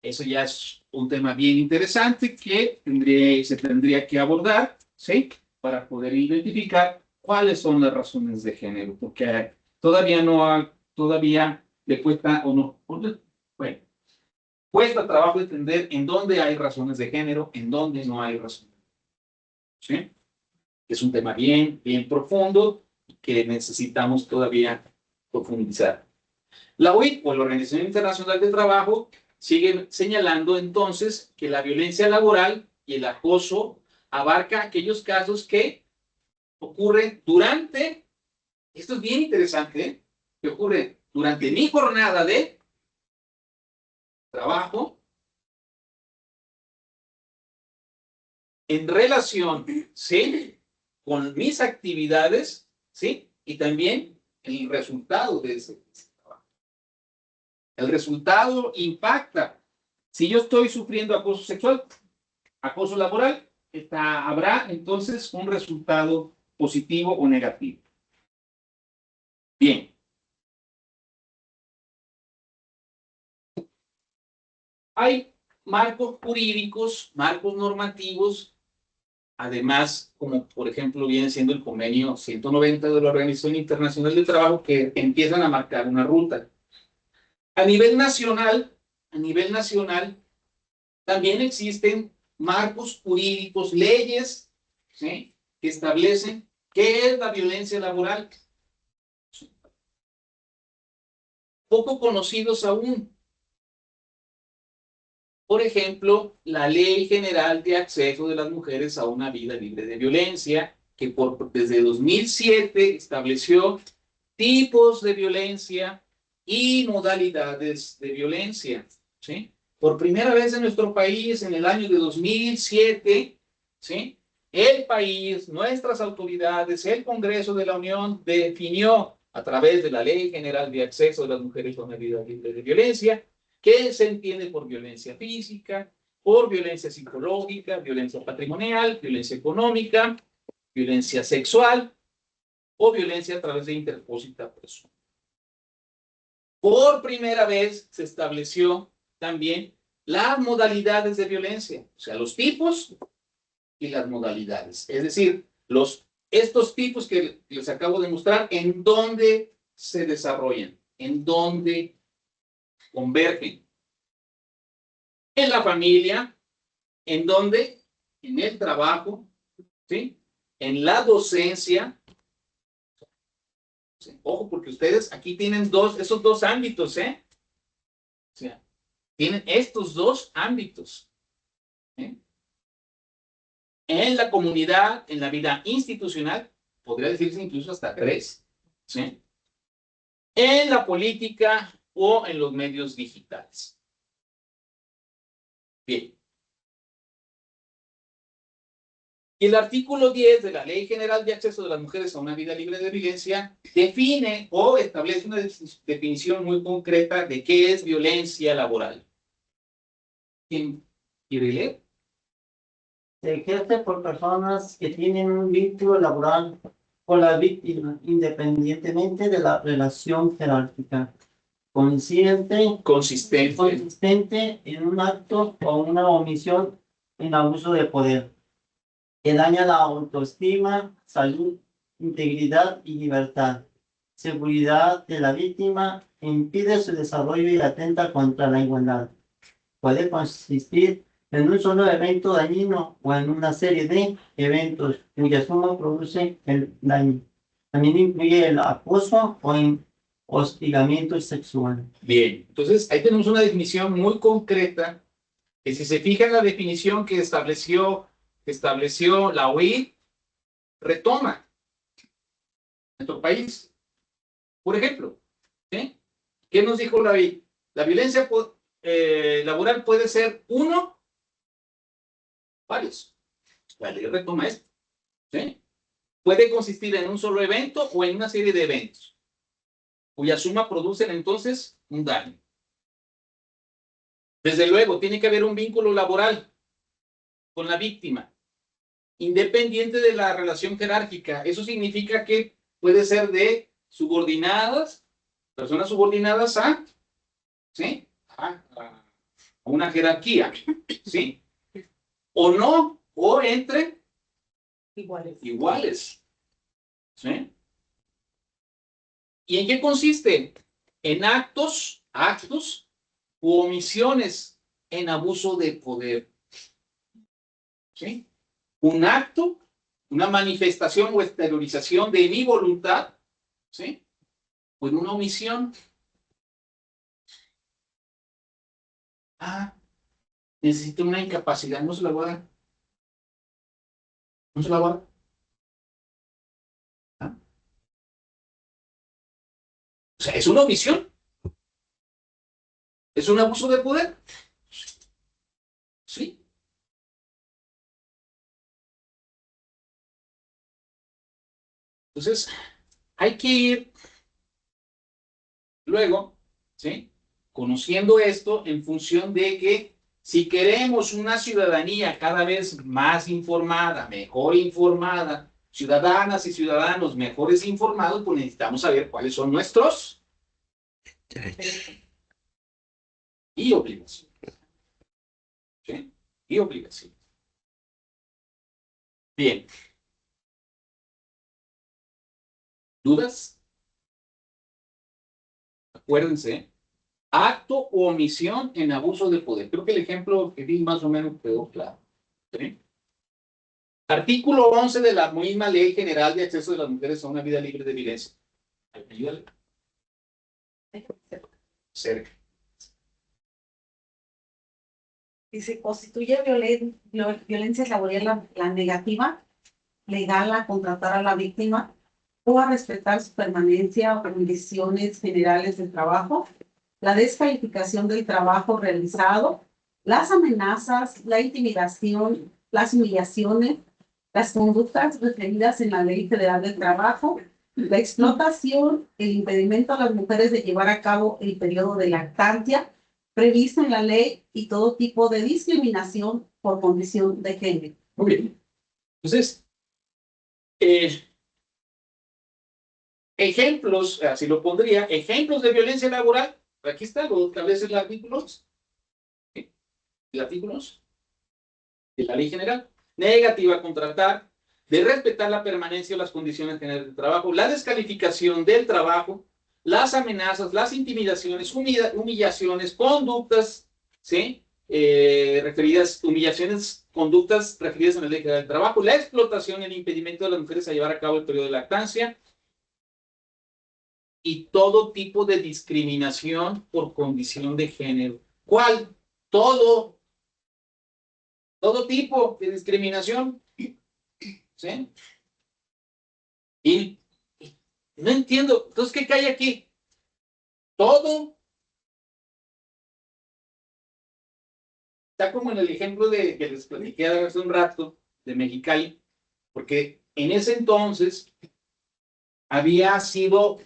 Eso ya es un tema bien interesante que se tendría que abordar, ¿sí?, para poder identificar cuáles son las razones de género, porque todavía le cuesta o no, bueno, cuesta trabajo entender en dónde hay razones de género, en dónde no hay razones. ¿Sí? Es un tema bien profundo que necesitamos todavía profundizar. La OIT, o la Organización Internacional del Trabajo, sigue señalando entonces que la violencia laboral y el acoso abarca aquellos casos que ocurren durante, esto es bien interesante, que ocurre durante mi jornada de trabajo, en relación, ¿sí?, con mis actividades, ¿sí?, y también el resultado de ese trabajo. El resultado impacta. Si yo estoy sufriendo acoso sexual, acoso laboral, habrá entonces un resultado positivo o negativo. Bien. Hay marcos jurídicos, marcos normativos, además, como por ejemplo viene siendo el convenio 190 de la Organización Internacional del Trabajo, que empiezan a marcar una ruta. A nivel nacional, también existen marcos jurídicos, leyes, ¿sí?, que establecen qué es la violencia laboral. Poco conocidos aún. Por ejemplo, la Ley General de Acceso de las Mujeres a una Vida Libre de Violencia, que desde 2007 estableció tipos de violencia y modalidades de violencia, ¿sí? Por primera vez en nuestro país, en el año de 2007, ¿sí?, el país, nuestras autoridades, el Congreso de la Unión definió a través de la Ley General de Acceso de las Mujeres a una Vida Libre de Violencia qué se entiende por violencia física, por violencia psicológica, violencia patrimonial, violencia económica, violencia sexual o violencia a través de interpósita persona. Por primera vez se estableció también las modalidades de violencia, o sea, los tipos y las modalidades. Es decir, estos tipos que les acabo de mostrar, en dónde se desarrollan, en dónde convergen. En la familia, en dónde, en el trabajo, ¿sí?, en la docencia. Ojo, porque ustedes aquí tienen esos dos ámbitos, ¿eh? O sea, tienen estos dos ámbitos, ¿eh? En la comunidad, en la vida institucional, podría decirse incluso hasta tres, ¿sí?, en la política o en los medios digitales. Bien. Y el artículo 10 de la Ley General de Acceso de las Mujeres a una Vida Libre de Violencia define o establece una definición muy concreta de qué es violencia laboral. ¿Quién quiere leer? Se ejerce por personas que tienen un vínculo laboral con la víctima, independientemente de la relación jerárquica, consistente en un acto o una omisión en abuso de poder, que daña la autoestima, salud, integridad y libertad, seguridad de la víctima, impide su desarrollo y atenta contra la igualdad. Puede consistir en un solo evento dañino o en una serie de eventos cuya suma produce el daño. También incluye el acoso o hostigamiento sexual. Bien, entonces ahí tenemos una definición muy concreta, que si se fija en la definición que estableció la OIT, retoma nuestro país. Por ejemplo, ¿sí? ¿Qué nos dijo la OIT? La violencia laboral puede ser uno, varios. La ley retoma esto. ¿Sí? Puede consistir en un solo evento o en una serie de eventos, cuya suma producen entonces un daño. Desde luego, tiene que haber un vínculo laboral con la víctima, independiente de la relación jerárquica. Eso significa que puede ser de subordinadas, personas subordinadas a, ¿sí? a una jerarquía, ¿sí? O no, o entre iguales. ¿Sí? ¿Y en qué consiste? En actos u omisiones en abuso de poder. ¿Sí? Un acto, una manifestación o exteriorización de mi voluntad, ¿sí? O en una omisión. Necesito una incapacidad, no se la voy a dar. No se la voy a dar. O sea, es una omisión. Es un abuso de poder. ¿Sí? Entonces, hay que ir luego, ¿sí? Conociendo esto en función de que si queremos una ciudadanía cada vez más informada, mejor informada, ciudadanas y ciudadanos mejores informados, pues necesitamos saber cuáles son nuestros Derecho. y obligaciones. ¿Sí? Y obligaciones. Bien. ¿Dudas? Acuérdense, acto o omisión en abuso de poder. Creo que el ejemplo que di más o menos quedó claro. ¿Sí? Artículo 11 de la misma Ley General de Acceso de las Mujeres a una Vida Libre de Violencia. Ayúdale. Cerca. Dice, constituye violencia laboral la negativa legal a contratar a la víctima o a respetar su permanencia o condiciones generales de trabajo, la descalificación del trabajo realizado, las amenazas, la intimidación, las humillaciones, las conductas referidas en la Ley Federal del Trabajo, la explotación, el impedimento a las mujeres de llevar a cabo el periodo de lactancia previsto en la ley y todo tipo de discriminación por condición de género. Muy bien. Entonces, ejemplos, así lo pondría, ejemplos de violencia laboral. Aquí está, lo establece el artículo 11. ¿Sí? El artículo 11 de la Ley General. Negativa a contratar, de respetar la permanencia o las condiciones generales de trabajo, la descalificación del trabajo, las amenazas, las intimidaciones, humillaciones, conductas, ¿sí? Conductas referidas en la Ley General del Trabajo, la explotación y el impedimento de las mujeres a llevar a cabo el periodo de lactancia, y todo tipo de discriminación por condición de género. ¿Cuál? Todo tipo de discriminación. ¿Sí? Y no entiendo, entonces, ¿qué cae aquí? Todo. Está como en el ejemplo que les platiqué hace un rato de Mexicali, porque en ese entonces había sido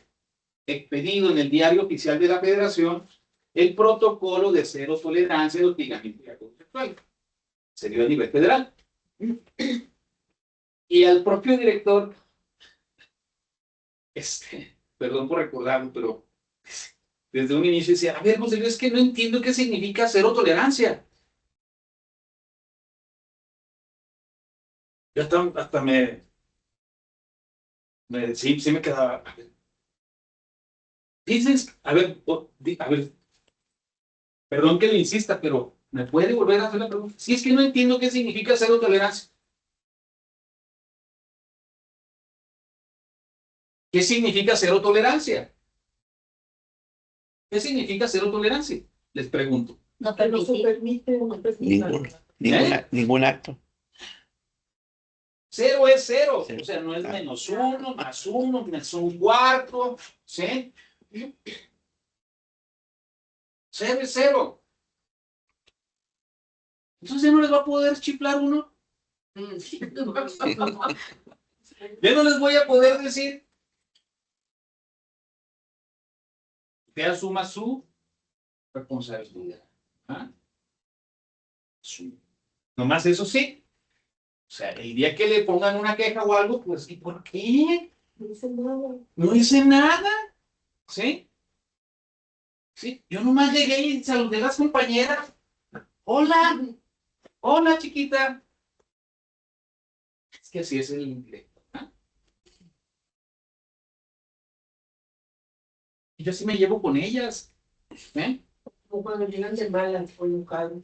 expedido en el Diario Oficial de la Federación el protocolo de cero tolerancia de hostigamiento y acoso sexual. Se dio a nivel federal. Y al propio director, perdón por recordarlo, pero desde un inicio decía, a ver, José Luis, es que no entiendo qué significa cero tolerancia. Yo hasta sí me quedaba. Dices, a ver, perdón que le insista, pero ¿me puede volver a hacer la pregunta? Si es que no entiendo qué significa cero tolerancia. ¿Qué significa cero tolerancia? ¿Qué significa cero tolerancia? Les pregunto. No Que no se permitir. permite, no permite Ningún, nada. ningún acto. Cero es cero, Cero. o sea, no es menos uno, más un cuarto, ¿sí? Cero es cero. Entonces ya no les va a poder chiflar uno. Ya no les voy a poder decir. Usted asuma su responsabilidad. ¿Ah? Nomás eso sí. O sea, el día que le pongan una queja o algo, pues, ¿y por qué? No dice nada. No hice nada. ¿Sí? Sí. Yo nomás llegué y saludé a las compañeras. Hola, hola chiquita. Es que así es el indirecto. ¿Ah? Y yo así me llevo con ellas. ¿Eh? Como cuando llegan de malas o enojados.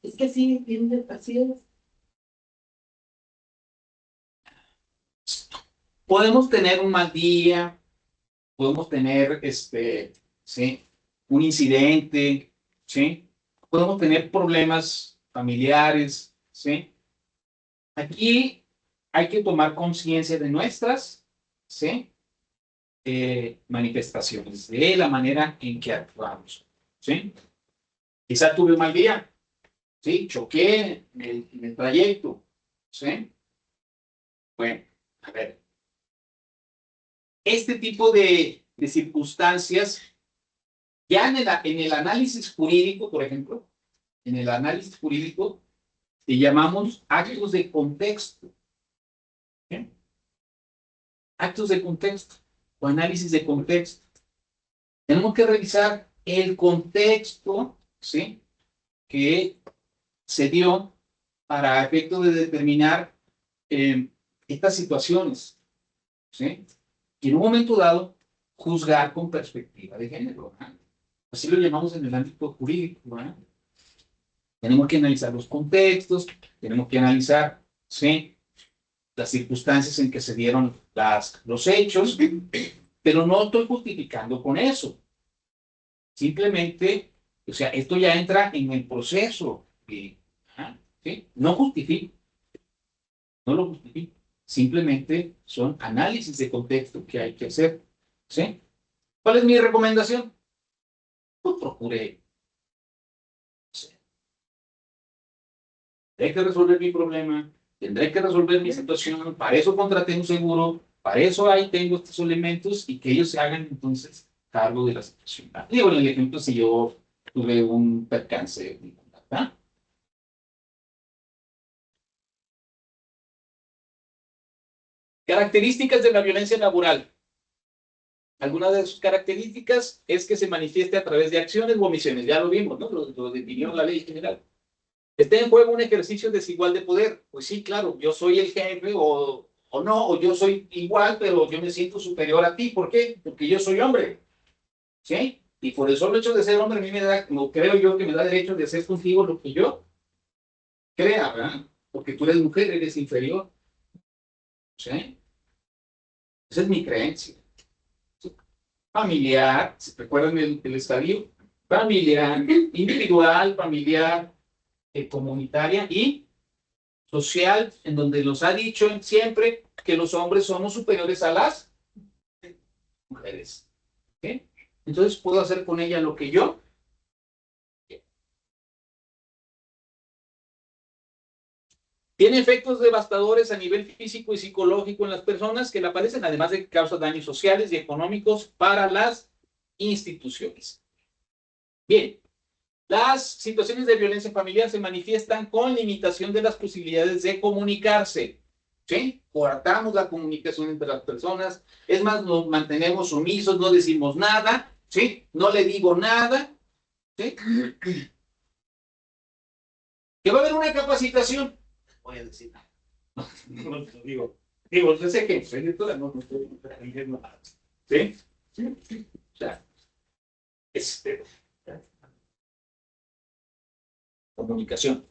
Es que sí, así es. Podemos tener un mal día, podemos tener ¿sí? Un incidente, ¿sí? Podemos tener problemas familiares, ¿sí? Aquí hay que tomar conciencia de nuestras, ¿sí? Manifestaciones, de la manera en que actuamos, ¿sí? Quizá tuve un mal día, ¿sí? Choqué en el trayecto, ¿sí? Bueno, a ver. Este tipo de circunstancias, ya en el análisis jurídico, por ejemplo, en el análisis jurídico, le llamamos actos de contexto. ¿Sí? Actos de contexto o análisis de contexto. Tenemos que revisar el contexto, ¿sí? Que se dio para efecto de determinar estas situaciones, ¿sí? Y en un momento dado, juzgar con perspectiva de género. ¿No? Así lo llamamos en el ámbito jurídico. ¿No? Tenemos que analizar los contextos, tenemos que analizar, ¿sí? Las circunstancias en que se dieron los hechos, pero no estoy justificando con eso. Simplemente, o sea, esto ya entra en el proceso. ¿Sí? No justifico, no lo justifico. Simplemente son análisis de contexto que hay que hacer. ¿Sí? ¿Cuál es mi recomendación? Pues procure. ¿Sí? Tendré que resolver mi problema, tendré que resolver mi situación, para eso contraté un seguro, para eso ahí tengo estos elementos y que ellos se hagan entonces cargo de la situación. Digo, en el ejemplo, si yo tuve un percance, ¿verdad? Características de la violencia laboral. Algunas de sus características es que se manifieste a través de acciones o omisiones. Ya lo vimos, ¿no? Lo definió la ley general. ¿Está en juego un ejercicio desigual de poder? Pues sí, claro, yo soy el jefe o no, o yo soy igual, pero yo me siento superior a ti. ¿Por qué? Porque yo soy hombre. ¿Sí? Y por el solo hecho de ser hombre, a mí me da, no creo yo que me da derecho de hacer contigo lo que yo crea, ¿verdad? Porque tú eres mujer, eres inferior. ¿Sí? Esa es mi creencia. Familiar, ¿se recuerdan el estadio? Familiar, individual, familiar, comunitaria y social, en donde nos ha dicho siempre que los hombres somos superiores a las mujeres. ¿Okay? Entonces puedo hacer con ella lo que yo. Tiene efectos devastadores a nivel físico y psicológico en las personas que la padecen, además de que causa daños sociales y económicos para las instituciones. Bien, las situaciones de violencia familiar se manifiestan con limitación de las posibilidades de comunicarse. ¿Sí? Cortamos la comunicación entre las personas, es más, nos mantenemos sumisos, no decimos nada, ¿sí? No le digo nada, ¿sí? Que va a haber una capacitación, voy a decir nada. No, digo, yo sé que soy de toda, no estoy aprendiendo nada, ¿sí? O sea, comunicación.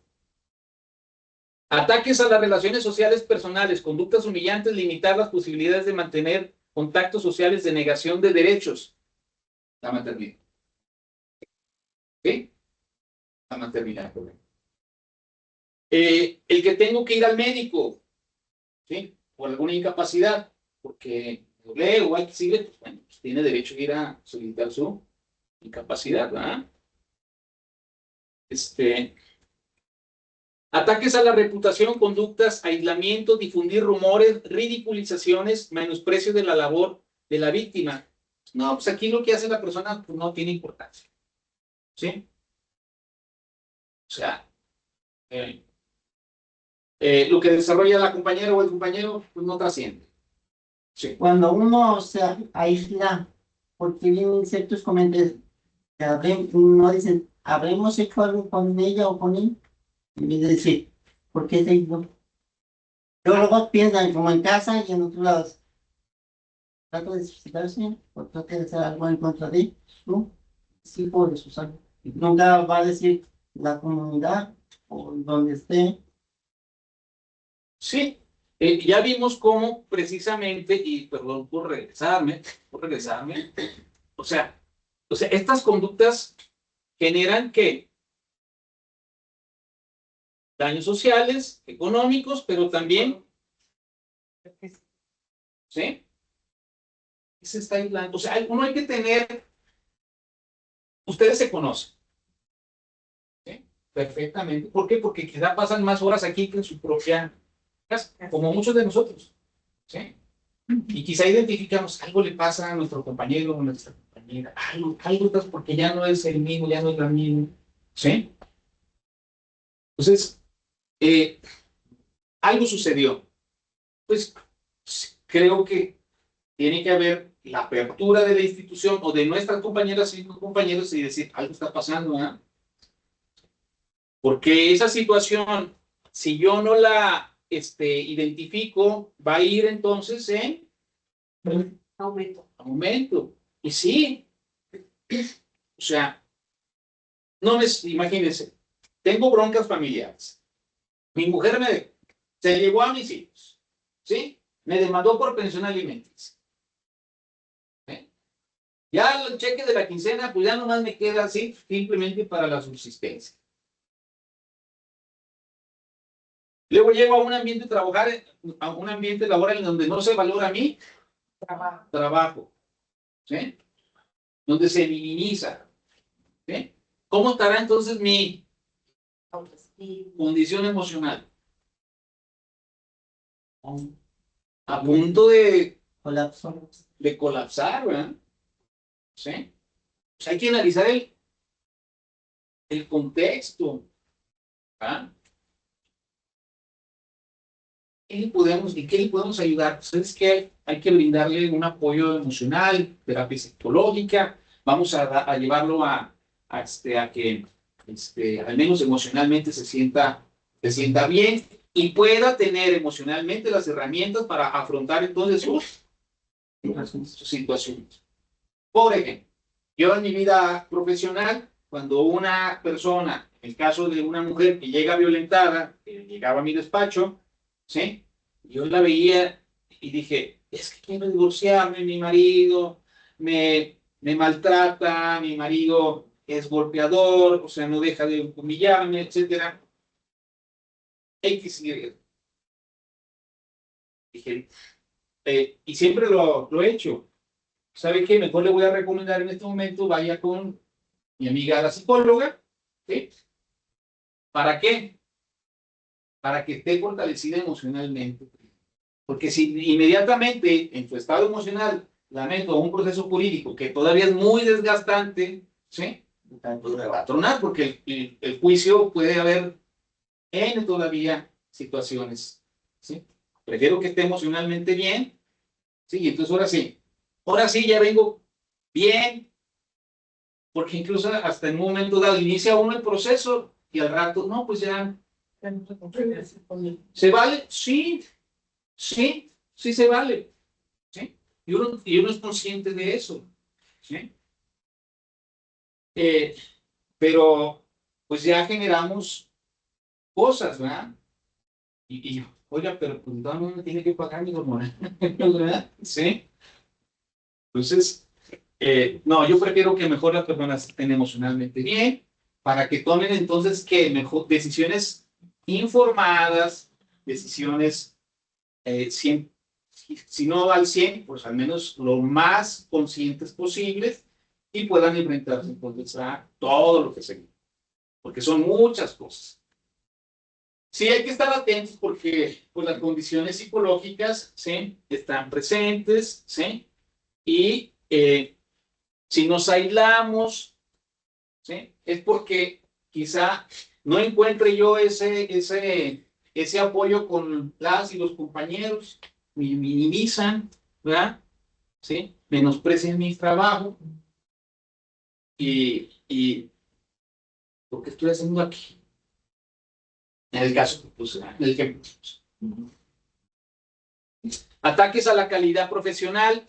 Ataques a las relaciones sociales personales, conductas humillantes, limitar las posibilidades de mantener contactos sociales, de negación de derechos. La maternidad. ¿Ok? La maternidad. El que tengo que ir al médico, ¿sí? Por alguna incapacidad, porque doble o X, pues, bueno, pues tiene derecho a ir a solicitar su incapacidad, ¿verdad? Ataques a la reputación, conductas, aislamiento, difundir rumores, ridiculizaciones, menosprecio de la labor de la víctima. No, pues aquí lo que hace la persona pues, no tiene importancia. ¿Sí? O sea, lo que desarrolla la compañera o el compañero pues no trasciende. Sí. Cuando uno se aísla, porque vienen ciertos comentarios que no dicen, ¿habremos hecho algo con ella o con él? En vez de decir, ¿por qué se aisló? Luego piensan como en casa y en otros lados. Trato de suicidarse o trata de hacer algo en contra de él, ¿no? Sí, por eso, ¿sabes? Nunca va a decir la comunidad o donde esté. Sí, ya vimos cómo precisamente, y perdón por regresarme, o sea, estas conductas generan ¿qué? Daños sociales, económicos, pero también, ¿sí? Se está aislando. O sea, uno hay que tener, ustedes se conocen, ¿sí? Perfectamente. ¿Por qué? Porque quizá pasan más horas aquí que en su propia casa, como muchos de nosotros, ¿sí? Y quizá identificamos algo le pasa a nuestro compañero o nuestra compañera, algo porque ya no es el mismo, ya no es la misma, ¿sí? Entonces, algo sucedió. Pues creo que tiene que haber la apertura de la institución o de nuestras compañeras y compañeros y decir, algo está pasando, ¿eh? Porque esa situación, si yo no la identifico, va a ir entonces en aumento. Y sí, o sea, no me, imagínense, tengo broncas familiares. Mi mujer se llevó a mis hijos, ¿sí? Me demandó por pensión alimenticia. Ya el cheque de la quincena, pues ya nomás me queda así, simplemente para la subsistencia. Luego llego a un ambiente a un ambiente laboral en donde no se valora mi trabajo, ¿sí? Donde se minimiza, ¿sí? ¿Cómo estará entonces mi condición emocional? A punto de colapsar, ¿verdad? ¿Sí? Pues hay que analizar el contexto, ¿verdad? ¿Qué le podemos ayudar? Pues es que hay que brindarle un apoyo emocional, terapia psicológica, vamos a llevarlo a que al menos emocionalmente se sienta bien y pueda tener emocionalmente las herramientas para afrontar entonces sus situaciones. Por ejemplo, yo en mi vida profesional, cuando una persona, en el caso de una mujer que llega violentada, que llegaba a mi despacho, ¿sí? Yo la veía y dije, es que quiero divorciarme, mi marido me maltrata, mi marido es golpeador, o sea, no deja de humillarme, etcétera. X, Y. Dije, y siempre lo he hecho. ¿Sabe qué? Mejor le voy a recomendar en este momento, vaya con mi amiga la psicóloga, ¿sí? ¿Para qué? Para que esté fortalecida emocionalmente. Porque si inmediatamente en su estado emocional la meto a un proceso jurídico que todavía es muy desgastante, ¿sí? Pues me va a tronar porque el juicio puede haber N todavía situaciones, ¿sí? Prefiero que esté emocionalmente bien, ¿sí? Entonces ahora sí ya vengo bien, porque incluso hasta en un momento dado inicia uno el proceso y al rato, no, pues ya. ¿Se vale? Sí, sí se vale. ¿Sí? Y uno es consciente de eso. ¿Sí? Pero pues ya generamos cosas, ¿verdad? Y oiga, pero pues no me tiene que pagar mi hormona, ¿verdad? ¿Sí? Entonces, no, yo prefiero que mejor las personas estén emocionalmente bien para que tomen entonces que mejor decisiones informadas, decisiones 100, si no al 100, pues al menos lo más conscientes posibles y puedan enfrentarse entonces a todo lo que se viene, porque son muchas cosas. Sí, hay que estar atentos porque pues, las condiciones psicológicas ¿sí? Están presentes, ¿sí? Y si nos aislamos, ¿sí? Es porque quizá no encuentre yo ese apoyo con las y los compañeros, me minimizan, ¿verdad? ¿Sí? Menosprecian mi trabajo y lo que estoy haciendo aquí. En el caso, pues, en el que ataques a la calidad profesional,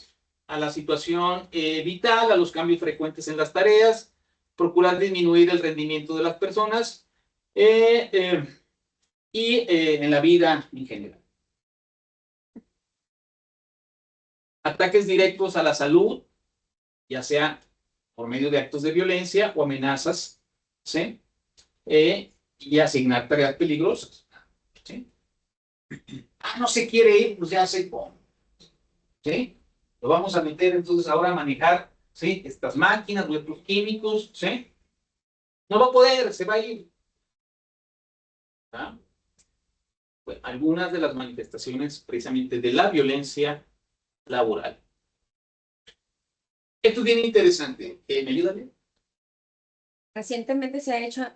a la situación vital, a los cambios frecuentes en las tareas, procurar disminuir el rendimiento de las personas en la vida en general. Ataques directos a la salud, ya sea por medio de actos de violencia o amenazas, ¿sí? Y asignar tareas peligrosas, ¿sí? No se quiere ir, pues ya se pone, ¿sí? Lo vamos a meter entonces ahora a manejar, ¿sí? Estas máquinas, nuestros químicos, ¿sí? No va a poder, se va a ir. ¿Ah? Bueno, algunas de las manifestaciones precisamente de la violencia laboral. Esto es bien interesante. ¿Me ayudan? Recientemente se ha hecho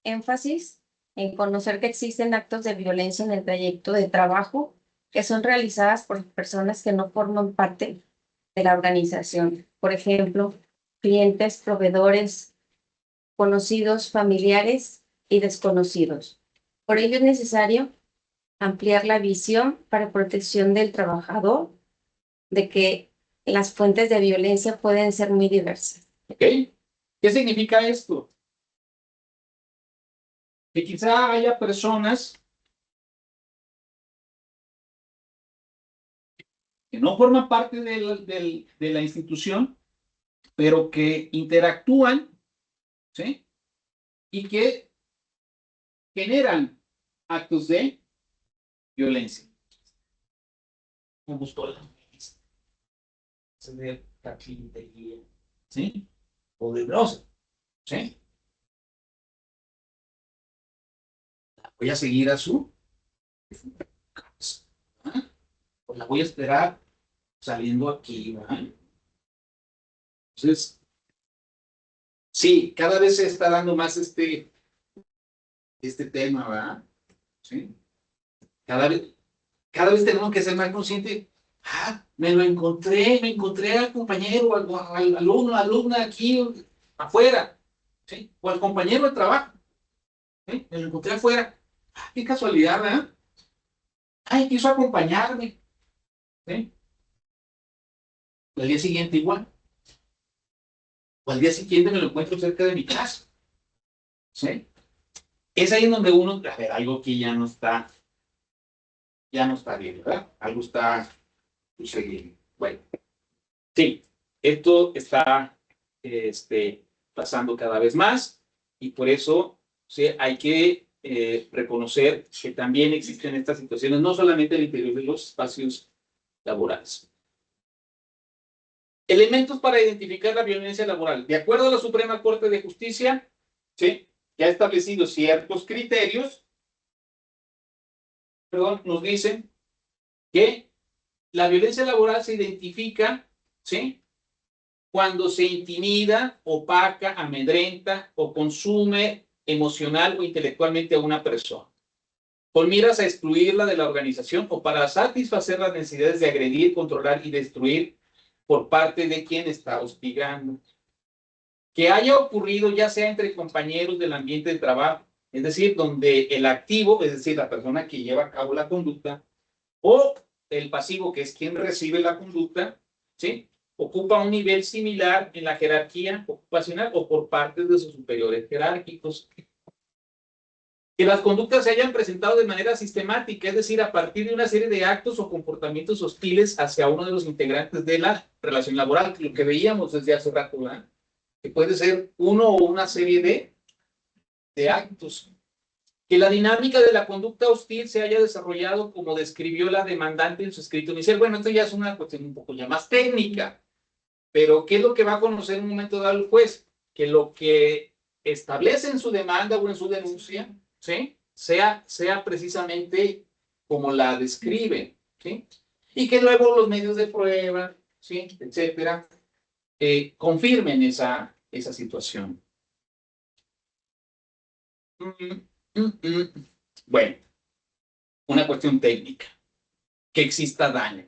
énfasis en conocer que existen actos de violencia en el trayecto de trabajo que son realizadas por personas que no forman parte de la organización. Por ejemplo, clientes, proveedores, conocidos, familiares y desconocidos. Por ello es necesario ampliar la visión para protección del trabajador de que las fuentes de violencia pueden ser muy diversas. ¿Ok? ¿Qué significa esto? Que quizá haya personas que no forman parte de la institución, pero que interactúan, ¿sí? Y que generan actos de violencia. Me gustó la de carpintería, ¿sí? Poderosa, ¿sí? Voy a seguir a su casa, ¿ah? Pues la voy a esperar saliendo aquí, ¿verdad? Entonces, sí, cada vez se está dando más este tema, ¿verdad? ¿Sí? Cada vez tenemos que ser más conscientes. Me encontré al compañero, al alumno, alumna aquí afuera, ¿sí? O al compañero de trabajo, ¿sí? Me lo encontré afuera. Qué casualidad, ¿verdad? Ay, quiso acompañarme, ¿sí? Al día siguiente igual. O al día siguiente me lo encuentro cerca de mi casa, ¿sí? Es ahí en donde uno, a ver, algo que ya no está bien, ¿verdad? Algo está sucediendo. Bueno, sí, esto está pasando cada vez más y por eso ¿sí? Hay que reconocer que también existen estas situaciones, no solamente al interior de los espacios laborales. Elementos para identificar la violencia laboral. De acuerdo a la Suprema Corte de Justicia, ¿sí? Que ha establecido ciertos criterios, nos dicen que la violencia laboral se identifica, ¿sí? Cuando se intimida, opaca, amedrenta o consume emocional o intelectualmente a una persona, con miras a excluirla de la organización o para satisfacer las necesidades de agredir, controlar y destruir por parte de quien está hostigando. Que haya ocurrido ya sea entre compañeros del ambiente de trabajo, es decir, donde el activo, es decir, la persona que lleva a cabo la conducta, o el pasivo, que es quien recibe la conducta, ¿sí? Ocupa un nivel similar en la jerarquía ocupacional o por parte de sus superiores jerárquicos. Que las conductas se hayan presentado de manera sistemática, es decir, a partir de una serie de actos o comportamientos hostiles hacia uno de los integrantes de la relación laboral, lo que veíamos desde hace rato, ¿verdad? Que puede ser uno o una serie de actos. Que la dinámica de la conducta hostil se haya desarrollado como describió la demandante en su escrito inicial. Bueno, esto ya es una cuestión un poco ya más técnica, pero ¿qué es lo que va a conocer en un momento dado el juez? Que lo que establece en su demanda o en su denuncia, ¿sí? sea precisamente como la describe, ¿sí? Y que luego los medios de prueba, ¿sí? etcétera, confirmen esa situación. Bueno, una cuestión técnica. Que exista daño.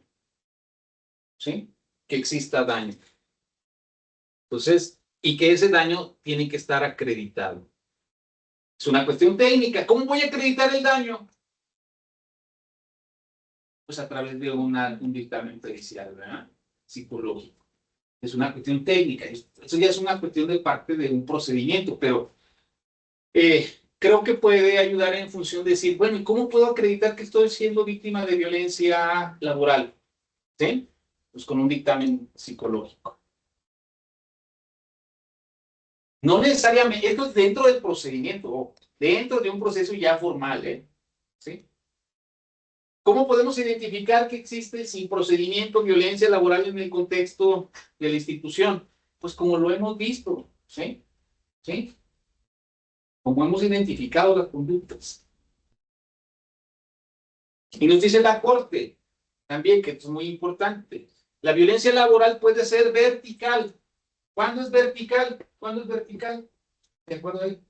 ¿Sí? Que exista daño. Entonces, y que ese daño tiene que estar acreditado. Es una cuestión técnica. ¿Cómo voy a acreditar el daño? Pues a través de un dictamen pericial, ¿verdad? Psicológico. Es una cuestión técnica. Eso ya es una cuestión de parte de un procedimiento, pero creo que puede ayudar en función de decir, bueno, ¿y cómo puedo acreditar que estoy siendo víctima de violencia laboral? ¿Sí? Pues con un dictamen psicológico. No necesariamente, esto es dentro del procedimiento, dentro de un proceso ya formal, ¿sí? ¿Cómo podemos identificar que existe sin procedimiento violencia laboral en el contexto de la institución? Pues como lo hemos visto, ¿sí? ¿Sí? Como hemos identificado las conductas. Y nos dice la Corte, también, que esto es muy importante, la violencia laboral puede ser vertical. ¿Cuándo es vertical? ¿Cuándo es vertical? ¿De acuerdo ahí?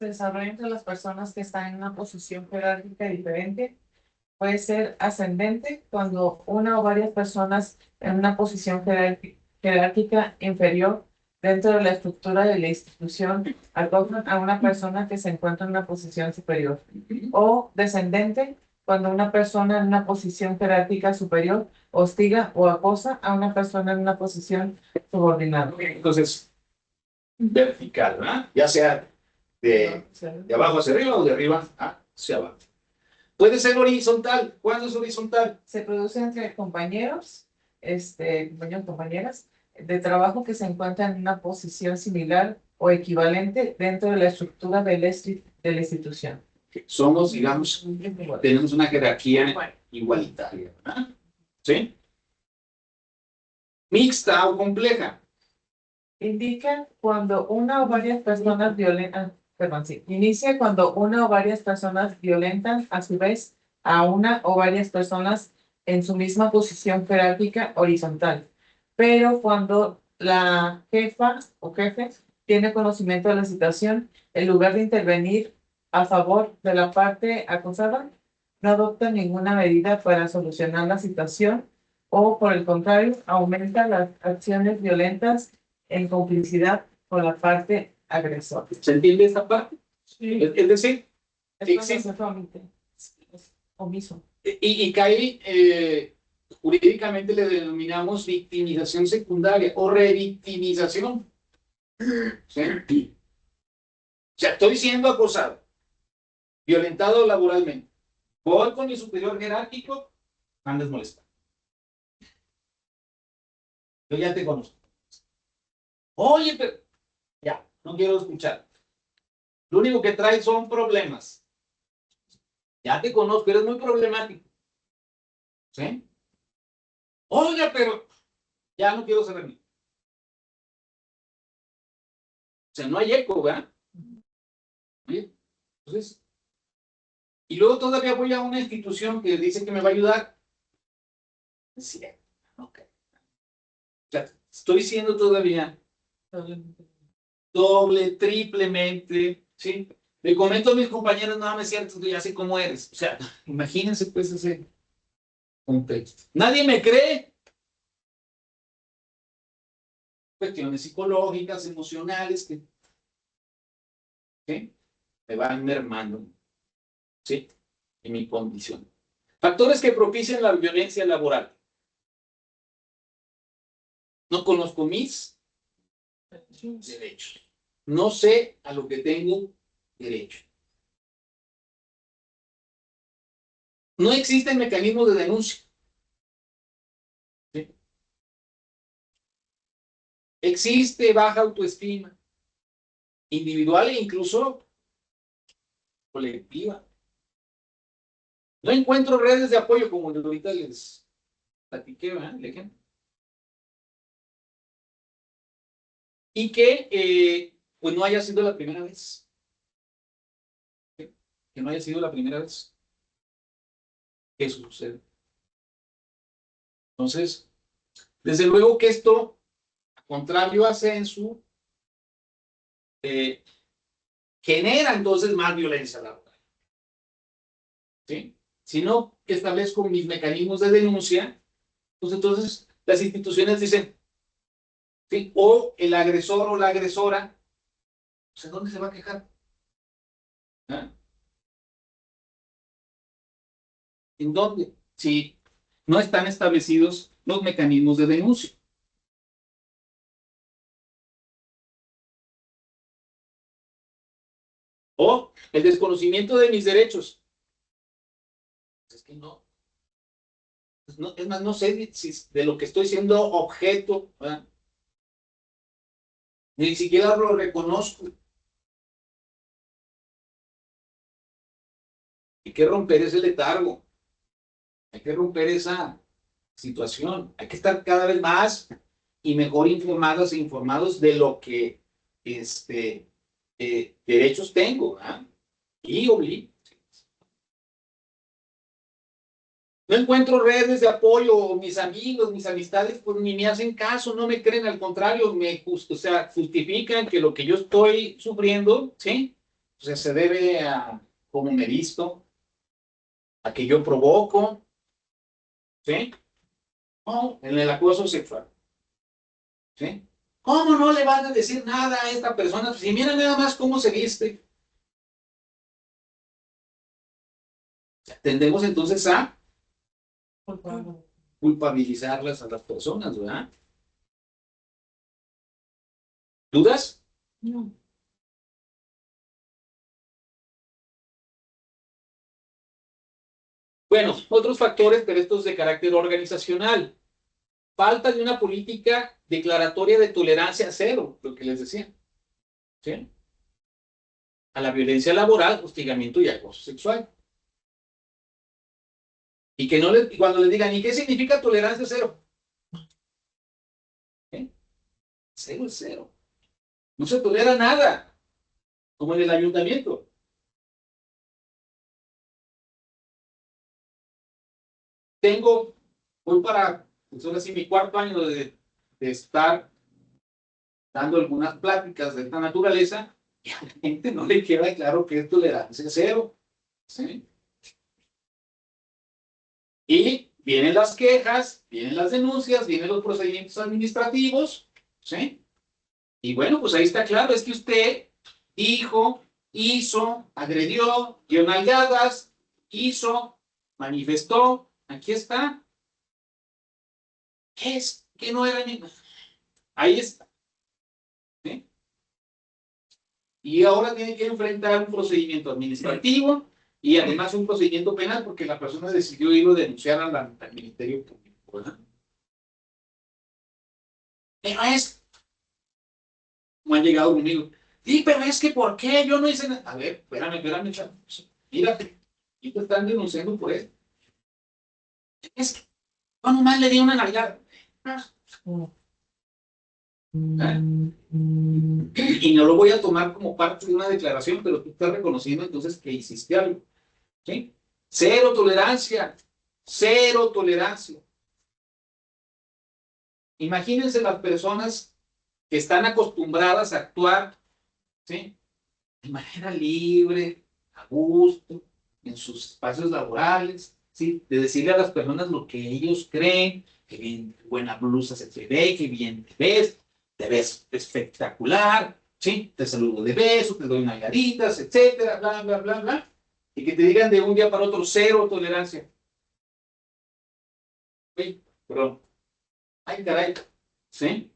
Se desarrolla entre las personas que están en una posición jerárquica diferente. Puede ser ascendente cuando una o varias personas en una posición jerárquica inferior dentro de la estructura de la institución acogen a una persona que se encuentra en una posición superior. O descendente cuando una persona en una posición jerárquica superior hostiga o acosa a una persona en una posición subordinada. Entonces, vertical, ¿verdad? Ya sea de abajo hacia arriba o de arriba hacia abajo. Puede ser horizontal. ¿Cuándo es horizontal? Se produce entre compañeros, compañeras de trabajo que se encuentran en una posición similar o equivalente dentro de la estructura de la institución. Somos, digamos, tenemos una jerarquía igualitaria, ¿verdad? ¿Sí? Mixta o compleja. Indica cuando una o varias personas violentan, inicia cuando una o varias personas violentan a su vez a una o varias personas en su misma posición jerárquica horizontal, pero cuando la jefa o jefe tiene conocimiento de la situación, en lugar de intervenir a favor de la parte acosada, no adopta ninguna medida para solucionar la situación o, por el contrario, aumenta las acciones violentas en complicidad con la parte agresora. ¿Se entiende esta parte? Sí. Es decir, Es omiso. y cae, jurídicamente le denominamos victimización secundaria o revictimización. ¿Sí? O sea, estoy siendo acosado, violentado laboralmente. Voy con mi superior jerárquico, andas molestando. Yo ya te conozco. Oye, pero ya, no quiero escuchar. Lo único que traes son problemas. Ya te conozco, eres muy problemático. ¿Sí? Oye, pero ya no quiero saber. O sea, no hay eco, ¿verdad? Bien. Entonces, y luego todavía voy a una institución que dice que me va a ayudar. Sí, ok. O sea, estoy siendo todavía doble, triplemente, ¿sí? Le comento a mis compañeros, no, no es cierto, ya sé cómo eres. O sea, imagínense pues ese contexto. Nadie me cree. Cuestiones psicológicas, emocionales, que ¿sí? Me van mermando, ¿sí? En mi condición. Factores que propician la violencia laboral. No conozco mis derechos. No sé a lo que tengo derecho. no existen mecanismos de denuncia. ¿Sí? Existe baja autoestima, individual e incluso colectiva. No encuentro redes de apoyo, como ahorita les platiqué, ¿verdad? El ejemplo. Y que pues no haya sido la primera vez. ¿Sí? Que no haya sido la primera vez que eso sucede. Entonces, desde luego que esto, contrario a Censu, genera entonces más violencia laboral. ¿Sí? Si no establezco mis mecanismos de denuncia, pues entonces las instituciones dicen, ¿sí? O el agresor o la agresora, pues ¿en dónde se va a quejar? ¿Ah? ¿En dónde? Si no están establecidos los mecanismos de denuncia. O el desconocimiento de mis derechos. Es que no. No, es más, no sé si de lo que estoy siendo objeto, ¿verdad? Ni siquiera lo reconozco. Hay que romper ese letargo. Hay que romper esa situación. Hay que estar cada vez más y mejor informadas e informados de lo que derechos tengo, ¿verdad? Y obligo. No encuentro redes de apoyo, mis amigos, mis amistades, pues ni me hacen caso, no me creen, al contrario, o sea, justifican que lo que yo estoy sufriendo, ¿sí? O sea, se debe a cómo me visto, a que yo provoco, ¿sí? O en el acoso sexual, ¿sí? ¿Cómo no le van a decir nada a esta persona? Si mira nada más cómo se viste. Tendemos entonces a culpabilizarlas a las personas, ¿verdad? ¿Dudas? No. Bueno, otros factores, pero estos de carácter organizacional. Falta de una política declaratoria de tolerancia cero, lo que les decía. ¿Sí? A la violencia laboral, hostigamiento y acoso sexual. Y que no les, cuando les digan, ¿y qué significa tolerancia cero? ¿Eh? Cero es cero. No se tolera nada, como en el ayuntamiento. Voy para, pues ahora sí, mi cuarto año de estar dando algunas pláticas de esta naturaleza, y a la gente no le queda claro que es tolerancia cero. ¿Sí? Y vienen las quejas, vienen las denuncias, vienen los procedimientos administrativos, ¿sí? Y bueno, pues ahí está claro, es que usted dijo, hizo, agredió, dio nalgadas, hizo, manifestó, aquí está. ¿Qué es? ¿Qué no era ni... Ahí está. ¿Sí? Y ahora tiene que enfrentar un procedimiento administrativo y además un procedimiento penal porque la persona decidió ir a denunciar al Ministerio Público, ¿verdad? Pero es, como han llegado conmigo, sí, pero es que ¿por qué? Yo no hice nada. A ver, espérame, chavo. Mírate, y te están denunciando por eso. Es que yo nomás le di una nalgada. ¿Ah? Y no lo voy a tomar como parte de una declaración, pero tú estás reconociendo entonces que hiciste algo. ¿Sí? Cero tolerancia. Cero tolerancia. Imagínense las personas que están acostumbradas a actuar, ¿sí? De manera libre, a gusto, en sus espacios laborales, ¿sí? De decirle a las personas lo que ellos creen, que bien buena blusa se te ve, que bien te ves espectacular, ¿sí? Te saludo de beso, te doy nalgaditas, etcétera, bla, bla, bla, bla. Y que te digan de un día para otro cero tolerancia. Uy, perdón. Ay, caray, ¿sí?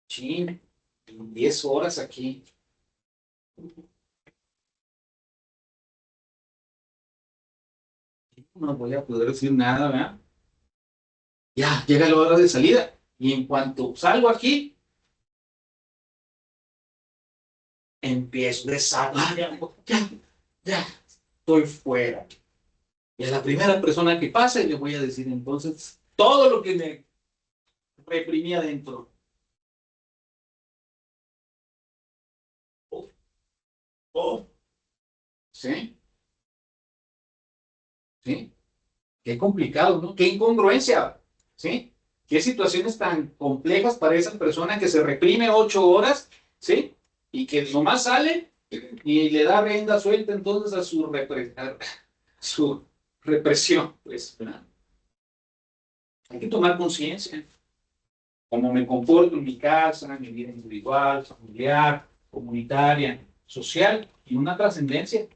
Chin, 10 horas aquí. no voy a poder decir nada, ¿verdad? Ya, llega la hora de salida. Y en cuanto salgo aquí, empiezo a desabar. Ya, estoy fuera. Y a la primera persona que pase, le voy a decir entonces todo lo que me reprimía dentro. Oh, ¿sí? ¿Sí? Qué complicado, ¿no? Qué incongruencia, ¿sí? Qué situaciones tan complejas para esa persona que se reprime 8 horas, ¿sí? Y que nomás sale y le da rienda suelta entonces a su represión, pues, ¿verdad? Hay que tomar conciencia. Cómo me comporto en mi casa, en mi vida individual, familiar, comunitaria, social y una trascendencia.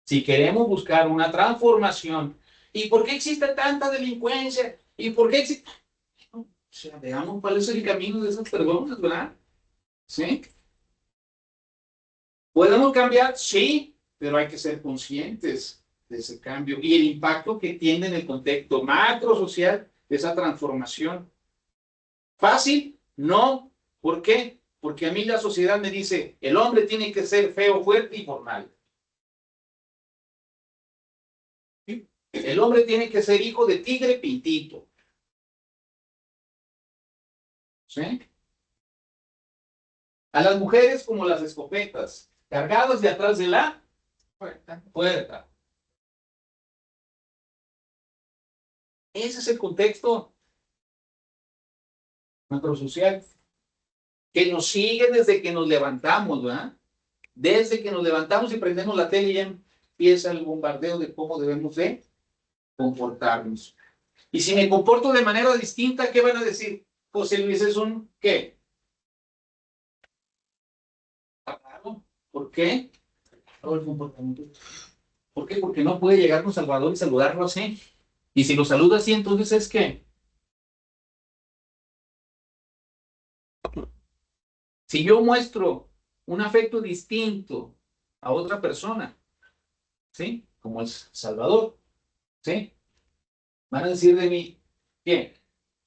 Si queremos buscar una transformación, ¿y por qué existe tanta delincuencia? ¿Y por qué existe? O sea, veamos cuál es el camino de esas personas, ¿verdad? ¿Sí? ¿Podemos cambiar? Sí, pero hay que ser conscientes de ese cambio y el impacto que tiene en el contexto macro social de esa transformación. ¿Fácil? No. ¿Por qué? Porque a mí la sociedad me dice, el hombre tiene que ser feo, fuerte y formal. El hombre tiene que ser hijo de tigre pintito. ¿Sí? A las mujeres como las escopetas, cargadas de atrás de la puerta. Ese es el contexto macrosocial que nos sigue desde que nos levantamos, ¿verdad? Desde que nos levantamos y prendemos la tele ya empieza el bombardeo de cómo debemos de comportarnos. Y si me comporto de manera distinta, ¿qué van a decir? José Luis es un ¿qué? ¿Por qué? ¿Por qué? Porque no puede llegar con Salvador y saludarlo así. Y si lo saluda así, entonces es que si yo muestro un afecto distinto a otra persona, ¿sí? Como es Salvador, ¿sí? Van a decir de mí, ¿qué?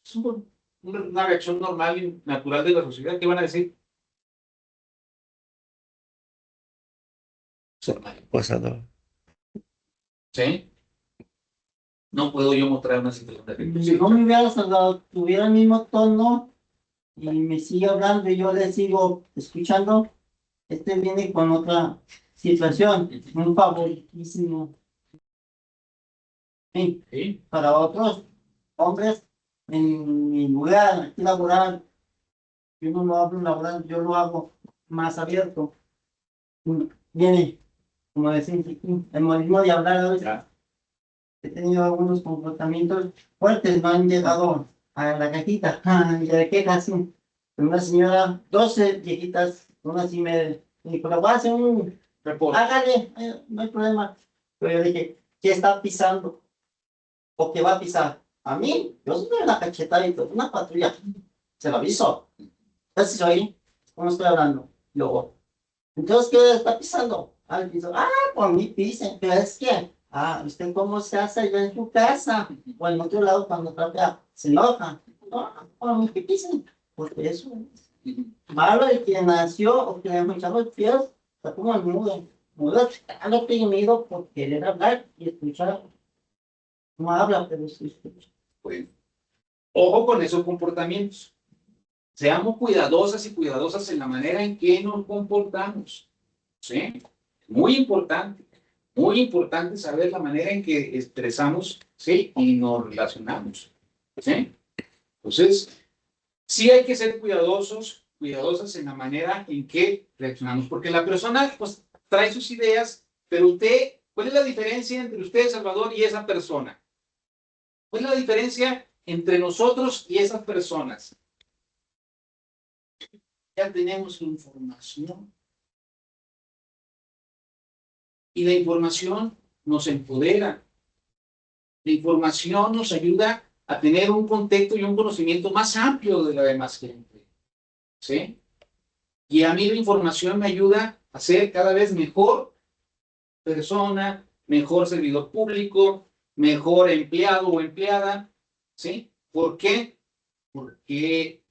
Es una reacción normal y natural de la sociedad. ¿Qué van a decir? Acosador. ¿Sí? No puedo yo mostrar una situación de afecto. Si no me hubiera saludado, tuviera el mismo tono y me sigue hablando y yo le sigo escuchando, viene con otra situación, un favoritísimo. Sí, ¿Sí? para otros hombres, en mi lugar aquí laboral, yo no lo hablo laboral, yo lo hago más abierto. Viene, como decir, el modismo de hablar a veces. Ya. He tenido algunos comportamientos fuertes, no han llegado a la cajita de quejas. Una señora, 12 viejitas, una así me dijo, le voy a hacer un Reporte. hágale, no hay problema. Pero yo dije, ¿qué está pisando? ¿O qué va a pisar? A mí, yo soy una cachetada y todo, una patrulla, se lo aviso. Entonces, oí, ¿cómo estoy hablando? Luego, entonces, ¿qué está pisando? Al piso, por mí pisen, pero es que, ¿usted cómo se hace allá en su casa? O en otro lado cuando trapea, se enoja. No, por mí que pisen, porque eso es malo el que nació o que le han echado los pies, está como el mudo, está oprimido por querer hablar y escuchar. No habla, pero sí escucha. Pues, ojo con esos comportamientos. Seamos cuidadosas y cuidadosas en la manera en que nos comportamos. ¿Sí? Muy importante saber la manera en que expresamos, ¿sí? Y nos relacionamos. ¿Sí? Entonces, sí hay que ser cuidadosas en la manera en que reaccionamos, porque la persona, pues, trae sus ideas, pero usted, ¿cuál es la diferencia entre usted, Salvador, y esa persona? ¿Cuál es la diferencia entre nosotros y esas personas? Ya tenemos información. Y la información nos empodera. La información nos ayuda a tener un contexto y un conocimiento más amplio de la demás gente. ¿Sí? Y a mí la información me ayuda a ser cada vez mejor persona, mejor servidor público, mejor empleado o empleada, ¿sí? ¿Por qué? Porque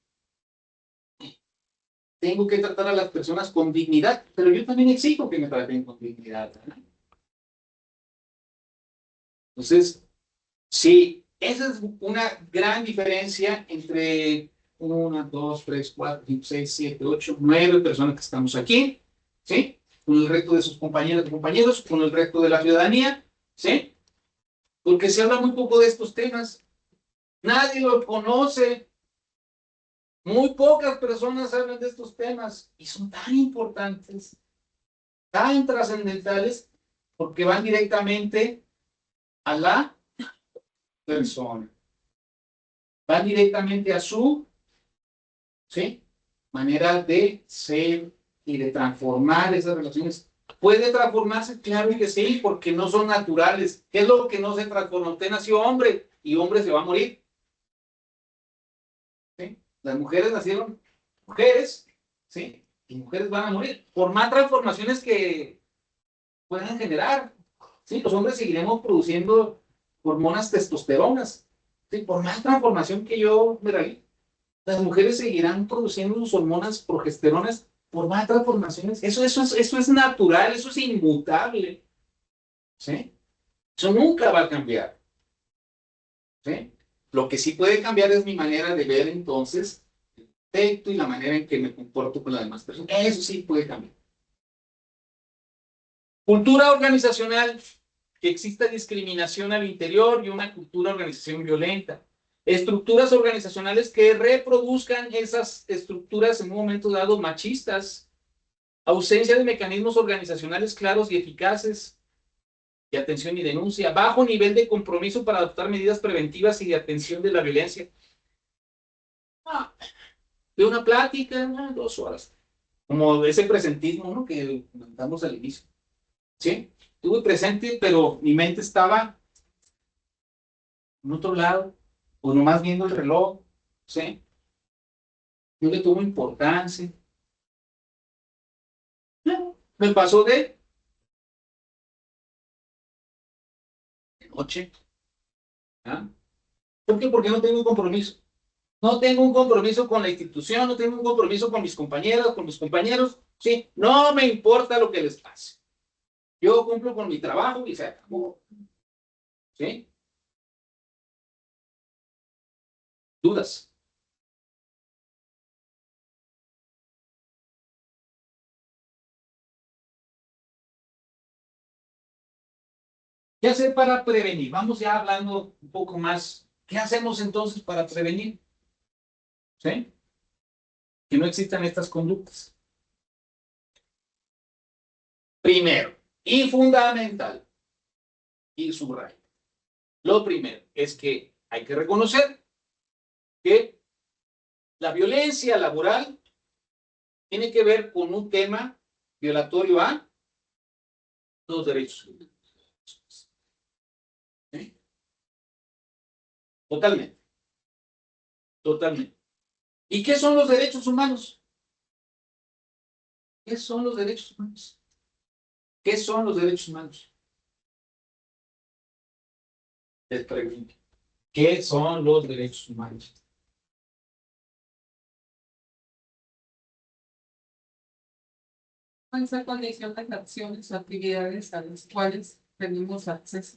tengo que tratar a las personas con dignidad, pero yo también exijo que me traten con dignidad, ¿no? Entonces, sí, esa es una gran diferencia entre 1, 2, 3, 4, 5, 6, 7, 8, 9 personas que estamos aquí, ¿sí? Con el resto de sus compañeras y compañeros, con el resto de la ciudadanía, ¿sí? Porque se habla muy poco de estos temas. Nadie lo conoce. Muy pocas personas hablan de estos temas y son tan importantes, tan trascendentales, porque van directamente a la persona. Van directamente a su, ¿sí?, manera de ser y de transformar esas relaciones. ¿Puede transformarse? Claro que sí, porque no son naturales. ¿Qué es lo que no se transforma? Usted nació hombre y hombre se va a morir. ¿Sí? Las mujeres nacieron mujeres, ¿sí? Y mujeres van a morir. Por más transformaciones que puedan generar, ¿sí? Los hombres seguiremos produciendo hormonas testosteronas, ¿sí? Por más transformación que yo me realice. Las mujeres seguirán produciendo sus hormonas progesteronas por más transformaciones. Eso es natural, eso es inmutable, ¿sí? Eso nunca va a cambiar, ¿sí? Lo que sí puede cambiar es mi manera de ver entonces el texto y la manera en que me comporto con las demás personas. Eso sí puede cambiar. Cultura organizacional, que exista discriminación al interior y una cultura de organización violenta. Estructuras organizacionales que reproduzcan esas estructuras en un momento dado machistas. Ausencia de mecanismos organizacionales claros y eficaces de atención y denuncia. Bajo nivel de compromiso para adoptar medidas preventivas y de atención de la violencia. De una plática, 2 horas. Como ese presentismo, ¿no?, que comentamos al inicio. ¿Sí? Estuve presente, pero mi mente estaba en otro lado, o nomás viendo el reloj, ¿sí? No le tomo importancia. No, me pasó de noche. ¿Ah? ¿Por qué? Porque no tengo un compromiso. No tengo un compromiso con la institución, no tengo un compromiso con mis compañeras, con mis compañeros, ¿sí? No me importa lo que les pase. Yo cumplo con mi trabajo y se acabó. ¿Sí? ¿Dudas? ¿Qué hacer para prevenir? Vamos ya hablando un poco más. ¿Qué hacemos entonces para prevenir? ¿Sí? Que no existan estas conductas. Primero, y fundamental, y subrayo. Lo primero es que hay que reconocer que la violencia laboral tiene que ver con un tema violatorio a los derechos humanos. ¿Sí? Totalmente. Totalmente. ¿Y qué son los derechos humanos? ¿Qué son los derechos humanos? ¿Qué son los derechos humanos? Les pregunto. ¿Qué son los derechos humanos? Esa condición de acciones o actividades a las cuales tenemos acceso.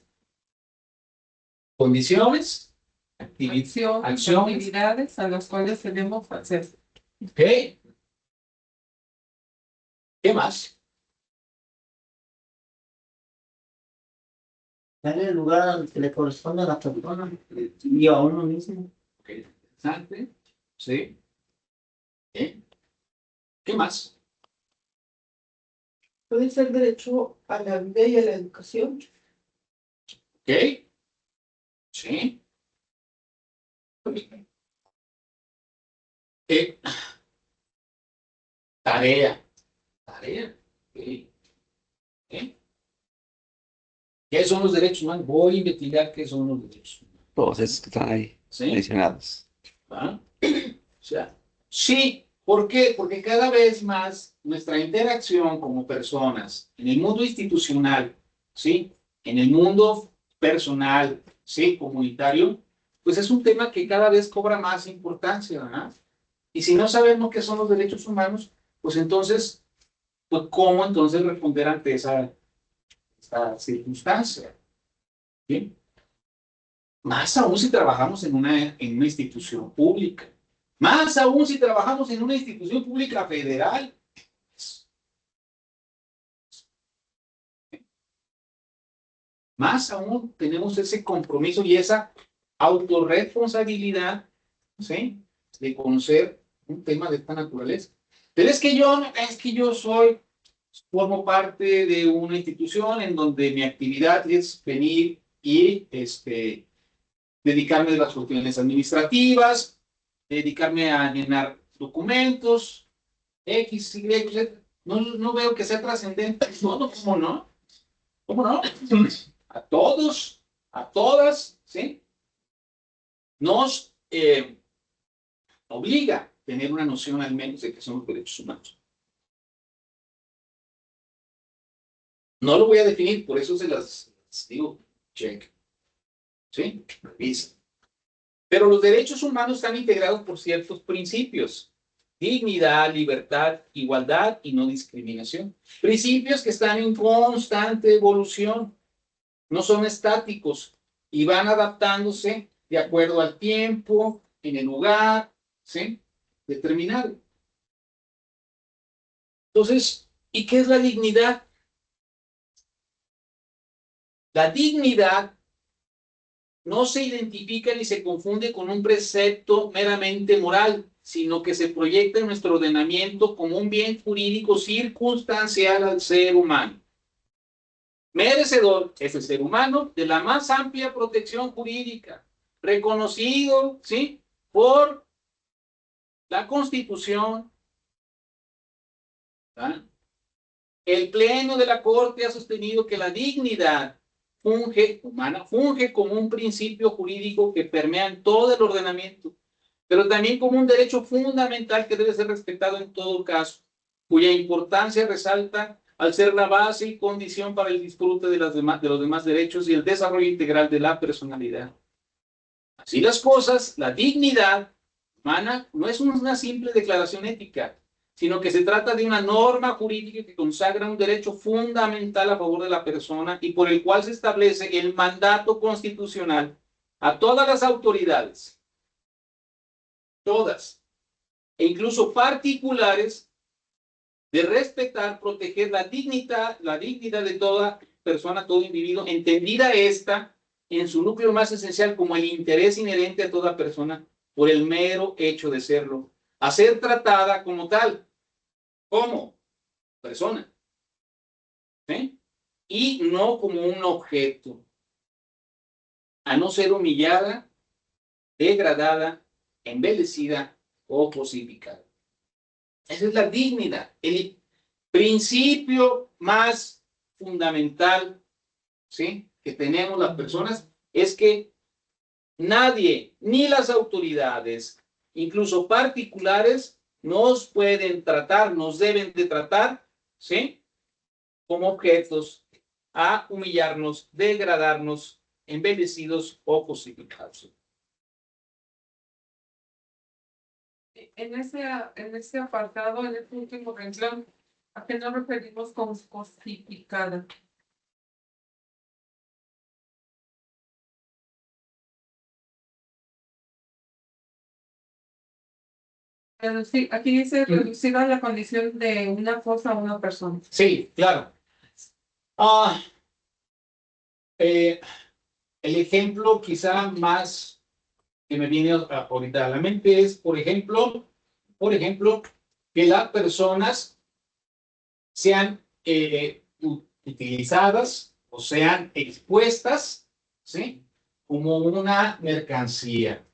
Condiciones, Acciones, acciones. actividades a las cuales tenemos acceso. Ok. ¿Qué más? Darle el lugar al que le corresponde a la persona y a uno mismo. Ok, interesante. Sí. ¿Qué más? Puede ser derecho a la vida y a la educación. Ok. Sí. Tarea. Tarea. Ok. Ok. ¿Qué son los derechos humanos? Voy a investigar qué son los derechos humanos. Todos esos que están ahí ¿Sí? mencionados. ¿Ah? O sea, sí. ¿Por qué? Porque cada vez más nuestra interacción como personas en el mundo institucional, ¿sí?, en el mundo personal, ¿sí? Comunitario, pues es un tema que cada vez cobra más importancia, ¿verdad? Y si no sabemos qué son los derechos humanos, pues entonces, pues ¿cómo entonces responder ante esta circunstancia? ¿Sí? Más aún si trabajamos en una institución pública. Más aún si trabajamos en una institución pública federal. Más aún tenemos ese compromiso y esa autorresponsabilidad, ¿sí? De conocer un tema de esta naturaleza. Pero es que yo formo parte de una institución en donde mi actividad es venir y dedicarme a las cuestiones administrativas, dedicarme a llenar documentos, X, Y, Z. No veo que sea trascendente. No, ¿cómo no? ¿Cómo no? A todos, a todas, ¿sí? Nos obliga a tener una noción al menos de qué son los derechos humanos. No lo voy a definir, por eso se las digo, check. ¿Sí? Revisa. Pero los derechos humanos están integrados por ciertos principios. Dignidad, libertad, igualdad y no discriminación. Principios que están en constante evolución. No son estáticos y van adaptándose de acuerdo al tiempo, en el lugar, ¿sí? Determinado. Entonces, ¿y qué es la dignidad? La dignidad no se identifica ni se confunde con un precepto meramente moral, sino que se proyecta en nuestro ordenamiento como un bien jurídico circunstancial al ser humano. Merecedor es el ser humano de la más amplia protección jurídica, reconocido, ¿sí? Por la Constitución. ¿Ah? El Pleno de la Corte ha sostenido que la dignidad humana funge como un principio jurídico que permea en todo el ordenamiento, pero también como un derecho fundamental que debe ser respetado en todo caso, cuya importancia resalta al ser la base y condición para el disfrute de los demás derechos y el desarrollo integral de la personalidad. Así las cosas, la dignidad humana no es una simple declaración ética, sino que se trata de una norma jurídica que consagra un derecho fundamental a favor de la persona y por el cual se establece el mandato constitucional a todas las autoridades, todas, e incluso particulares, de respetar, proteger la dignidad de toda persona, todo individuo, entendida esta en su núcleo más esencial como el interés inherente a toda persona por el mero hecho de serlo, a ser tratada como tal, como persona, ¿sí? Y no como un objeto, a no ser humillada, degradada, embellecida o cosificada. Esa es la dignidad, el principio más fundamental, ¿sí? Que tenemos las personas es que nadie, ni las autoridades, incluso particulares, nos pueden tratar, nos deben de tratar, ¿sí? Como objetos a humillarnos, degradarnos, embellecidos o cosificados. En ese apartado, en este último renglón, ¿a qué nos referimos con cosificada? Aquí dice reducida a la condición de una cosa o una persona. Sí, claro. El ejemplo quizá más que me viene ahorita a la mente es, por ejemplo, que las personas sean utilizadas o sean expuestas, ¿sí? Como una mercancía.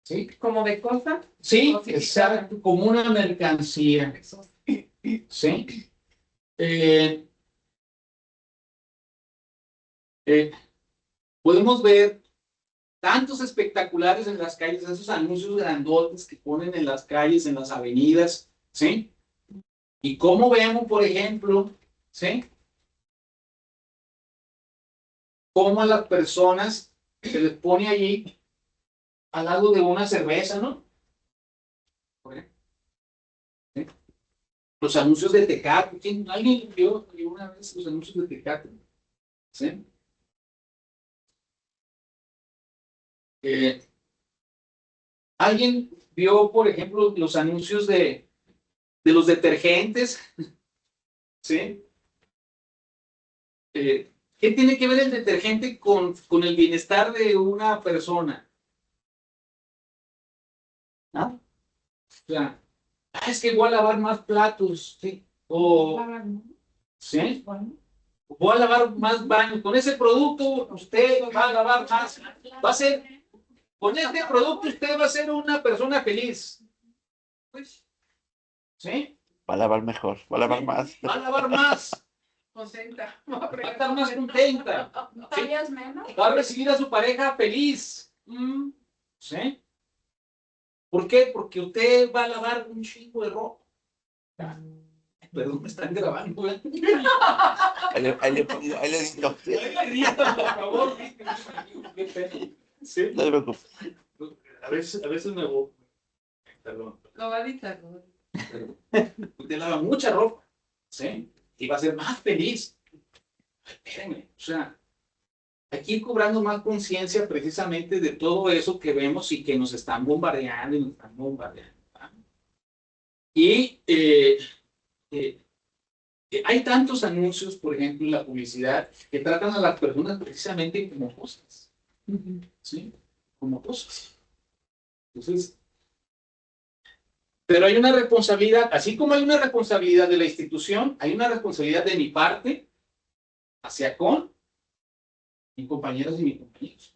¿Sí? ¿Como de cosa? Sí, Cosificada. exacto, como una mercancía. ¿Sí? Podemos ver tantos espectaculares en las calles, esos anuncios grandotes que ponen en las calles, en las avenidas, ¿sí? Y cómo vemos, por ejemplo, ¿sí? cómo a las personas se les pone allí al lado de una cerveza, ¿no? ¿Sí? Los anuncios de Tecate. ¿Alguien vio alguna vez los anuncios de Tecate? ¿Sí? ¿Alguien vio, por ejemplo, los anuncios de los detergentes? ¿Sí? ¿Qué tiene que ver el detergente con el bienestar de una persona? ¿No? O sea, es que voy a lavar más platos, ¿sí? O, ¿sí? Voy a lavar más baños. Con ese producto usted va a lavar más. Va a ser, con este producto usted va a ser una persona feliz. Pues, ¿sí? Va a lavar mejor, va a lavar más. Va a lavar más. Contenta. Va a estar más contenta. ¿Sí? ¿Tallas menos? Va a recibir a su pareja feliz. ¿Sí? ¿Por qué? Porque usted va a lavar un chingo de ropa. Perdón, me están grabando. Ahí le digo. Por favor. Qué pena. ¿Sí? No te preocupes. A veces me voy. Perdón. Lo va a editar, ¿no? Usted lava mucha ropa. ¿Sí? Y va a ser más feliz. Espérenme. O sea, hay que ir cobrando más conciencia precisamente de todo eso que vemos y que nos están bombardeando y nos están bombardeando. ¿Va? Y hay tantos anuncios, por ejemplo, en la publicidad, que tratan a las personas precisamente como cosas. ¿Sí? Como cosas. Entonces, pero hay una responsabilidad, así como hay una responsabilidad de la institución, hay una responsabilidad de mi parte hacia con mis compañeras y mis compañeros.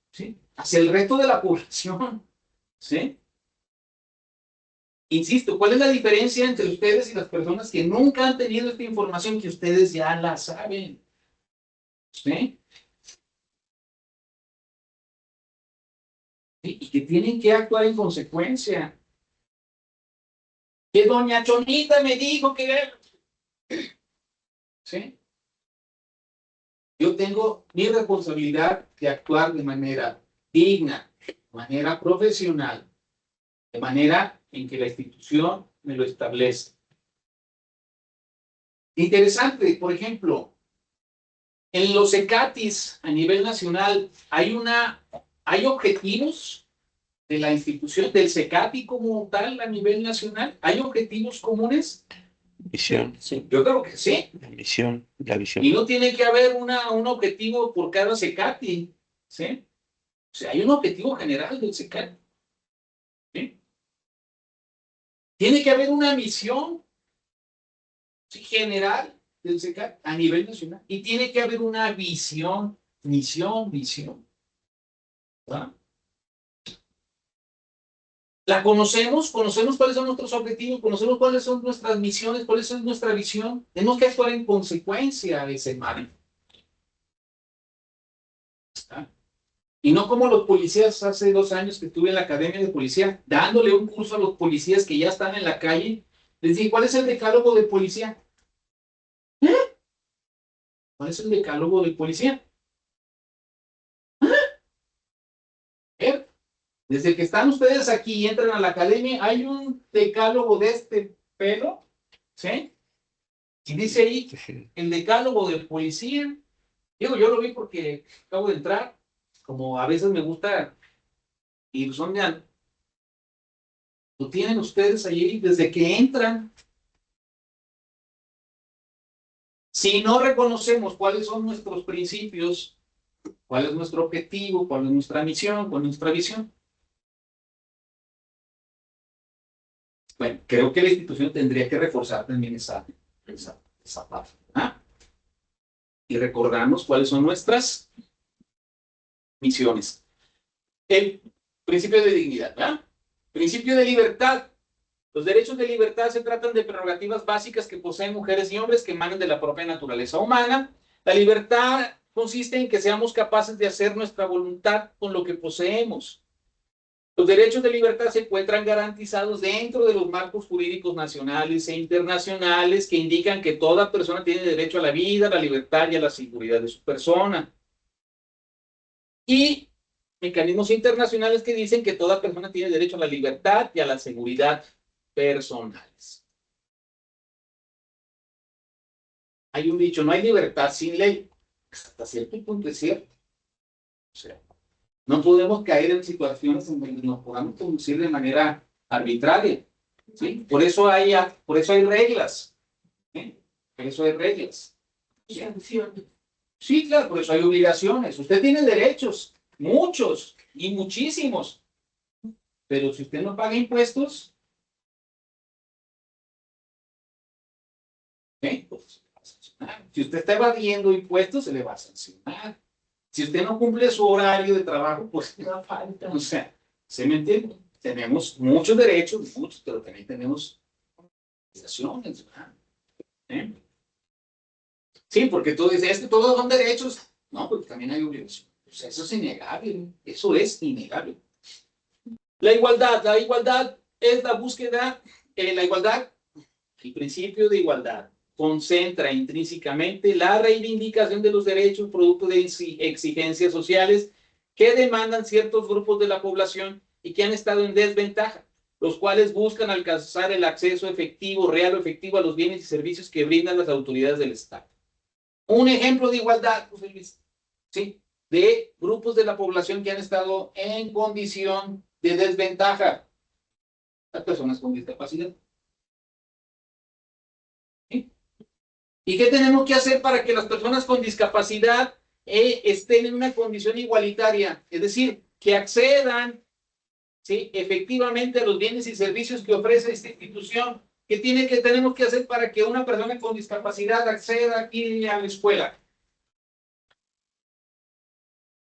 ¿Sí? Hacia el resto de la población. ¿Sí? Insisto, ¿cuál es la diferencia entre ustedes y las personas que nunca han tenido esta información que ustedes ya la saben? ¿Sí? ¿Sí? Y que tienen que actuar en consecuencia. Que doña Chonita me dijo que... ¿Sí? Yo tengo mi responsabilidad de actuar de manera digna, de manera profesional, de manera en que la institución me lo establece. Interesante, por ejemplo, en los ECATIS a nivel nacional hay objetivos de la institución, del CECATI como tal a nivel nacional, ¿hay objetivos comunes? Misión, Sí, yo creo que sí. la misión, la visión. Y no tiene que haber un objetivo por cada CECATI, ¿sí? O sea, hay un objetivo general del CECATI, ¿sí? Tiene que haber una misión, ¿sí?, general del CECATI a nivel nacional. Y tiene que haber una visión, visión. ¿Va? ¿La conocemos? ¿Conocemos cuáles son nuestros objetivos? ¿Conocemos cuáles son nuestras misiones? ¿Cuál es nuestra visión? Tenemos que actuar en consecuencia de ese marco. ¿Está? Y no como los policías hace 2 años que estuve en la academia de policía, dándole un curso a los policías que ya están en la calle. Les dije, ¿cuál es el decálogo de policía? ¿Cuál es el decálogo del policía? Desde que están ustedes aquí y entran a la academia, hay un decálogo de este pelo, ¿sí? Y dice ahí, el decálogo del policía. Digo, yo lo vi porque acabo de entrar, como a veces me gusta ir sondeando. Lo tienen ustedes allí desde que entran. Si no reconocemos cuáles son nuestros principios, cuál es nuestro objetivo, cuál es nuestra misión, cuál es nuestra visión, bueno, creo que la institución tendría que reforzar también esa parte. ¿Ah? Y recordarnos cuáles son nuestras misiones. El principio de dignidad, ¿verdad? Principio de libertad. Los derechos de libertad se tratan de prerrogativas básicas que poseen mujeres y hombres que emanan de la propia naturaleza humana. La libertad consiste en que seamos capaces de hacer nuestra voluntad con lo que poseemos. Los derechos de libertad se encuentran garantizados dentro de los marcos jurídicos nacionales e internacionales que indican que toda persona tiene derecho a la vida, a la libertad y a la seguridad de su persona. y mecanismos internacionales que dicen que toda persona tiene derecho a la libertad y a la seguridad personales. Hay un dicho, no hay libertad sin ley. Hasta cierto punto es cierto. O sea, no podemos caer en situaciones en donde nos podamos conducir de manera arbitraria. ¿Sí? Por eso hay reglas. ¿Sí? Por eso hay reglas. ¿Sí? Sí, claro, por eso hay obligaciones. Usted tiene derechos, muchos y muchísimos. Pero si usted no paga impuestos, pues, si usted está evadiendo impuestos, se le va a sancionar. Si usted no cumple su horario de trabajo, pues le da falta. O sea, ¿se me entiende? Tenemos muchos derechos, muchos, pero también tenemos obligaciones, ¿verdad? Sí, porque tú dices, es que todos son derechos. No, porque también hay obligaciones. O sea, eso es innegable. Eso es innegable. La igualdad es la búsqueda, la igualdad, el principio de igualdad concentra intrínsecamente la reivindicación de los derechos producto de exigencias sociales que demandan ciertos grupos de la población y que han estado en desventaja, los cuales buscan alcanzar el acceso efectivo, real o efectivo a los bienes y servicios que brindan las autoridades del Estado. Un ejemplo de igualdad, José Luis, ¿sí? De grupos de la población que han estado en condición de desventaja, las personas con discapacidad. ¿Sí? ¿Y qué tenemos que hacer para que las personas con discapacidad estén en una condición igualitaria? Es decir, que accedan, ¿sí?, efectivamente a los bienes y servicios que ofrece esta institución. ¿Qué tenemos que hacer para que una persona con discapacidad acceda aquí a la escuela?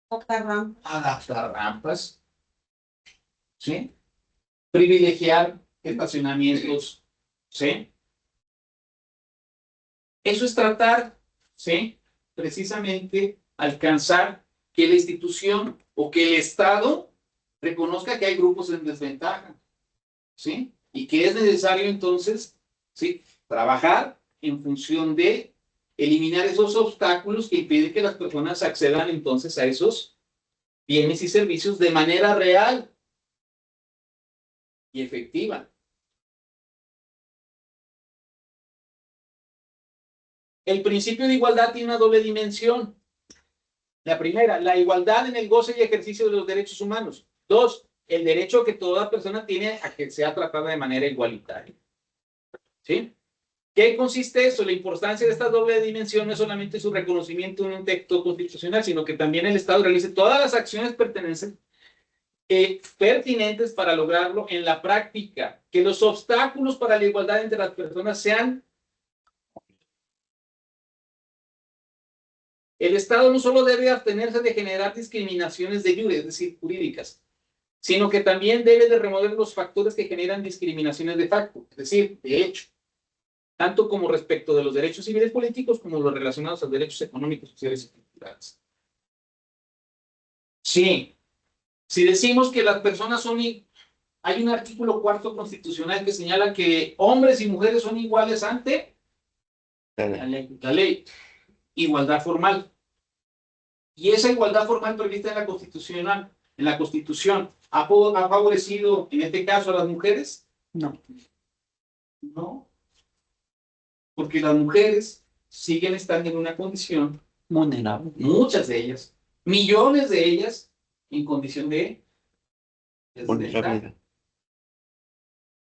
Adaptar rampas, ¿sí? Privilegiar estacionamientos, ¿sí? Eso es tratar, ¿sí?, precisamente alcanzar que la institución o que el Estado reconozca que hay grupos en desventaja, ¿sí? Y que es necesario entonces, ¿sí?, trabajar en función de eliminar esos obstáculos que impiden que las personas accedan entonces a esos bienes y servicios de manera real y efectiva. El principio de igualdad tiene una doble dimensión. La primera, la igualdad en el goce y ejercicio de los derechos humanos. Dos, el derecho que toda persona tiene a que sea tratada de manera igualitaria. ¿Sí? ¿Qué consiste eso? La importancia de esta doble dimensión no es solamente su reconocimiento en un texto constitucional, sino que también el Estado realice todas las acciones pertinentes para lograrlo en la práctica. Que los obstáculos para la igualdad entre las personas sean... El Estado no solo debe abstenerse de generar discriminaciones de jure, es decir, jurídicas, sino que también debe de remover los factores que generan discriminaciones de facto, es decir, de hecho, tanto como respecto de los derechos civiles políticos como los relacionados a los derechos económicos, sociales y culturales. Sí, si decimos que las personas son... Hay un artículo 4 constitucional que señala que hombres y mujeres son iguales ante la ley. Igualdad formal. Y esa igualdad formal prevista en la Constitución, ¿ha favorecido en este caso a las mujeres? No. No. Porque las mujeres siguen estando en una condición Vulnerable. muchas de ellas, millones de ellas, en condición de desventaja.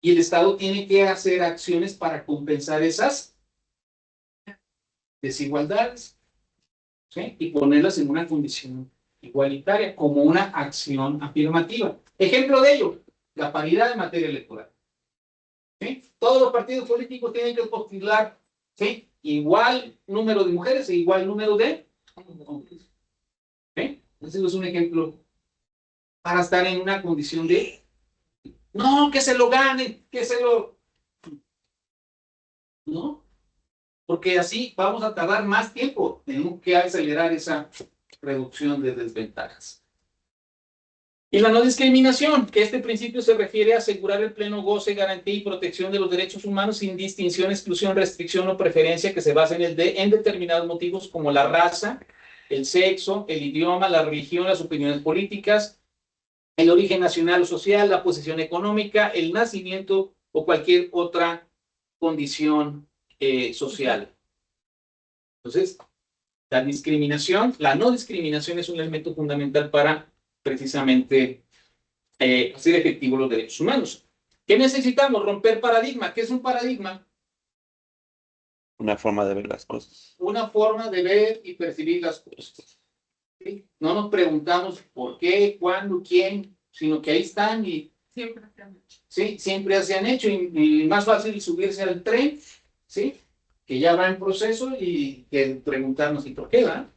Y el Estado tiene que hacer acciones para compensar esas desigualdades, ¿sí?, y ponerlas en una condición igualitaria como una acción afirmativa. Ejemplo de ello, la paridad en materia electoral. ¿Sí? Todos los partidos políticos tienen que postular, ¿sí?, igual número de mujeres e igual número de hombres. ¿Sí? Ese es un ejemplo para estar en una condición de no, que se lo ganen, que se lo... ¿No? Porque así vamos a tardar más tiempo. Tenemos que acelerar esa reducción de desventajas. Y la no discriminación, que este principio se refiere a asegurar el pleno goce, garantía y protección de los derechos humanos sin distinción, exclusión, restricción o preferencia que se basen en determinados motivos como la raza, el sexo, el idioma, la religión, las opiniones políticas, el origen nacional o social, la posición económica, el nacimiento o cualquier otra condición social. Entonces, la discriminación, la no discriminación es un elemento fundamental para precisamente hacer efectivos los derechos humanos. ¿Qué necesitamos? Romper paradigma. ¿Qué es un paradigma? Una forma de ver las cosas. Una forma de ver y percibir las cosas. ¿Sí? No nos preguntamos por qué, cuándo, quién, sino que ahí están y Siempre se han hecho. sí, siempre se han hecho y más fácil subirse al tren, ¿sí? Que ya va en proceso y que preguntarnos ¿y por qué va?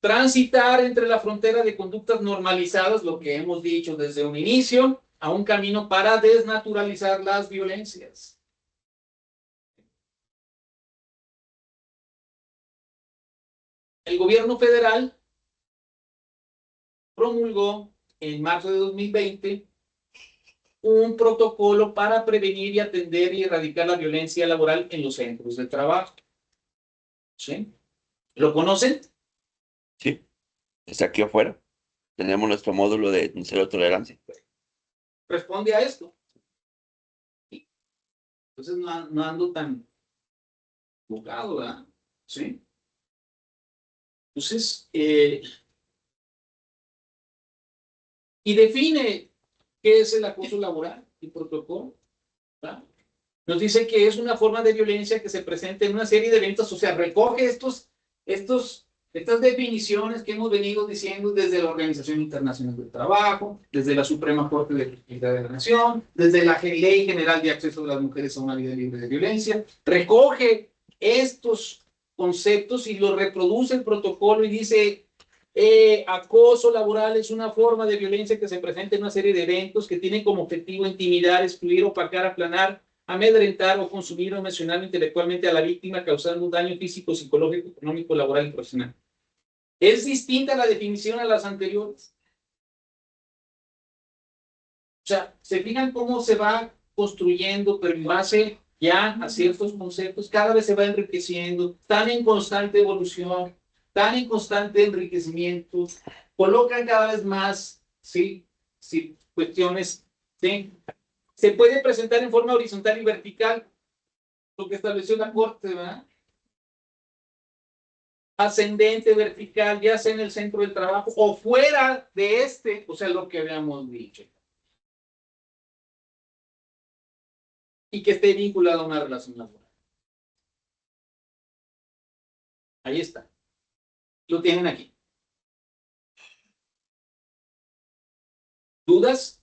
Transitar entre la frontera de conductas normalizadas, lo que hemos dicho desde un inicio, a un camino para desnaturalizar las violencias. El gobierno federal promulgó en marzo de 2020 un protocolo para prevenir y atender y erradicar la violencia laboral en los centros de trabajo. ¿Sí? ¿Lo conocen? Sí. Está aquí afuera. Tenemos nuestro módulo de cero tolerancia. Responde a esto. Entonces no ando tan jugado, ¿verdad? ¿Sí? Entonces, y define qué es el acoso laboral y protocolo, ¿verdad? Nos dice que es una forma de violencia que se presenta en una serie de eventos, o sea, recoge estas definiciones que hemos venido diciendo desde la Organización Internacional del Trabajo, desde la Suprema Corte de Justicia de la Nación, desde la Ley General de Acceso de las Mujeres a una Vida Libre de Violencia, recoge estos conceptos y los reproduce el protocolo y dice, acoso laboral es una forma de violencia que se presenta en una serie de eventos que tienen como objetivo intimidar, excluir, opacar, aplanar, amedrentar o consumir emocional o intelectualmente a la víctima, causando un daño físico, psicológico, económico, laboral y profesional. ¿Es distinta la definición a las anteriores? O sea, ¿se fijan cómo se va construyendo, pero en base ya a ciertos conceptos? Cada vez se va enriqueciendo, están en constante evolución, están en constante enriquecimiento, colocan cada vez más, ¿sí? Sí, cuestiones, ¿sí? Se puede presentar en forma horizontal y vertical, lo que estableció la Corte, ¿verdad? Ascendente, vertical, ya sea en el centro del trabajo o fuera de este, o sea, lo que habíamos dicho. Y que esté vinculado a una relación laboral. Ahí está. Lo tienen aquí. ¿Dudas?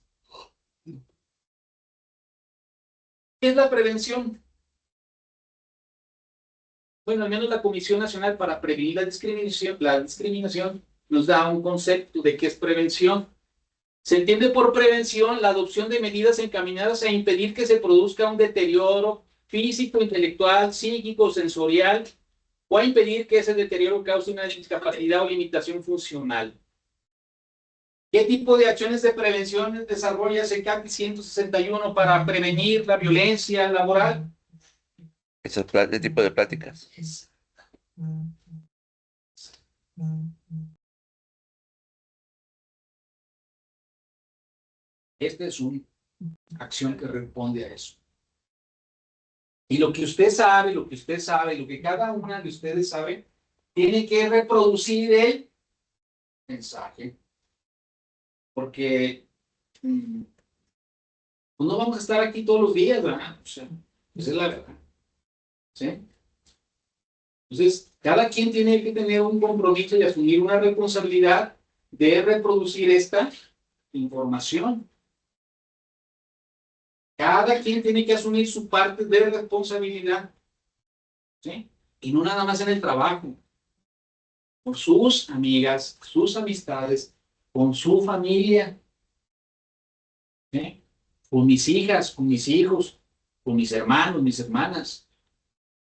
¿Qué es la prevención? Bueno, al menos la Comisión Nacional para Prevenir la Discriminación nos da un concepto de qué es prevención. Se entiende por prevención la adopción de medidas encaminadas a impedir que se produzca un deterioro físico, intelectual, psíquico, sensorial, o a impedir que ese deterioro cause una discapacidad o limitación funcional. ¿Qué tipo de acciones de prevención desarrolla SECAPI 161 para prevenir la violencia laboral? Ese tipo de pláticas. Esta es una acción que responde a eso. Y lo que usted sabe, lo que cada una de ustedes sabe, tiene que reproducir el mensaje. Porque pues no vamos a estar aquí todos los días, ¿verdad? O sea, esa es la verdad. ¿Sí? Entonces, cada quien tiene que tener un compromiso y asumir una responsabilidad de reproducir esta información. Cada quien tiene que asumir su parte de responsabilidad. ¿Sí? Y no nada más en el trabajo. Por sus amigas, sus amistades, con su familia. ¿Sí? Con mis hijas, con mis hijos, con mis hermanos, mis hermanas.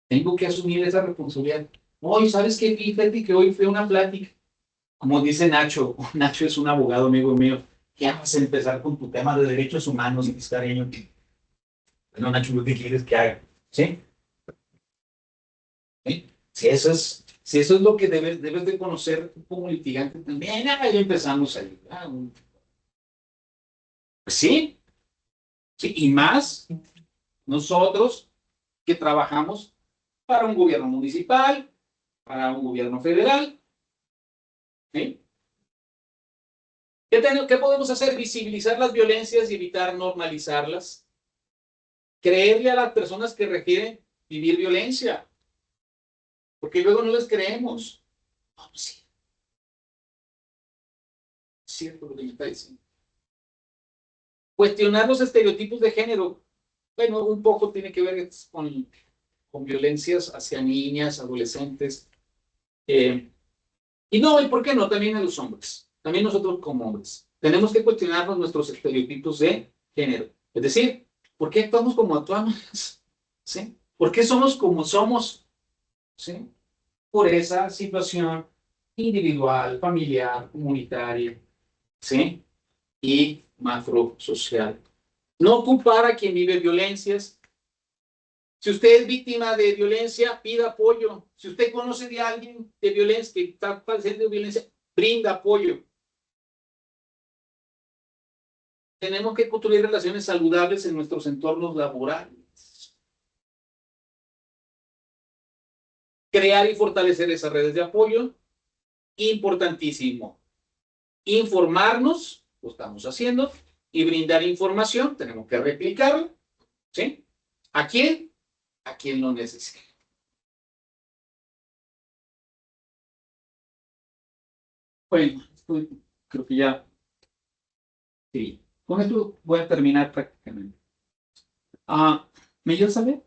Tengo que asumir esa responsabilidad. Oye, ¿sabes qué? Fíjate que hoy fue una plática. Como dice Nacho, Nacho es un abogado amigo mío. Ya vas a empezar con tu tema de derechos humanos y cariño. Bueno, Nacho, ¿qué quieres que haga? ¿Sí? ¿Sí? Si Si eso es lo que debes de conocer como litigante también, ahí empezamos ahí. Pues sí, sí, y más nosotros que trabajamos para un gobierno municipal, para un gobierno federal. ¿Sí? ¿Qué podemos hacer? Visibilizar las violencias y evitar normalizarlas. Creerle a las personas que requieren vivir violencia, porque luego no les creemos. No, pues sí. Es cierto lo que me está diciendo. Cuestionar los estereotipos de género. Bueno, un poco tiene que ver con violencias hacia niñas, adolescentes. Y no, ¿y por qué no? También a los hombres. También nosotros como hombres. Tenemos que cuestionarnos nuestros estereotipos de género. Es decir, ¿por qué actuamos como actuamos? ¿Sí? ¿Por qué somos como somos? ¿Sí? Por esa situación individual, familiar, comunitaria, ¿sí? Y macrosocial. No culpar a quien vive violencias. Si usted es víctima de violencia, pida apoyo. Si usted conoce de alguien de violencia, que está padeciendo de violencia, brinda apoyo. Tenemos que construir relaciones saludables en nuestros entornos laborales. Crear y fortalecer esas redes de apoyo, importantísimo. Informarnos, lo estamos haciendo, y brindar información, tenemos que replicarla, ¿sí? ¿A quién? A quien lo necesite. Bueno, creo que ya, sí. Con esto voy a terminar prácticamente. ¿Me ayudas a ver?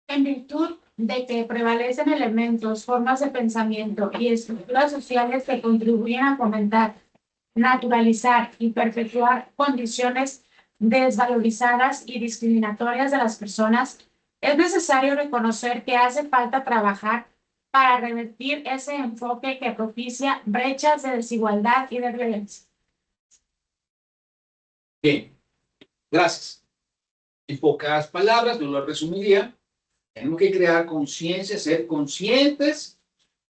En virtud de que prevalecen elementos, formas de pensamiento y estructuras sociales que contribuyen a fomentar, naturalizar y perpetuar condiciones desvalorizadas y discriminatorias de las personas, es necesario reconocer que hace falta trabajar para revertir ese enfoque que propicia brechas de desigualdad y de violencia. Bien, gracias. En pocas palabras, yo lo resumiría. Tenemos que crear conciencia, ser conscientes,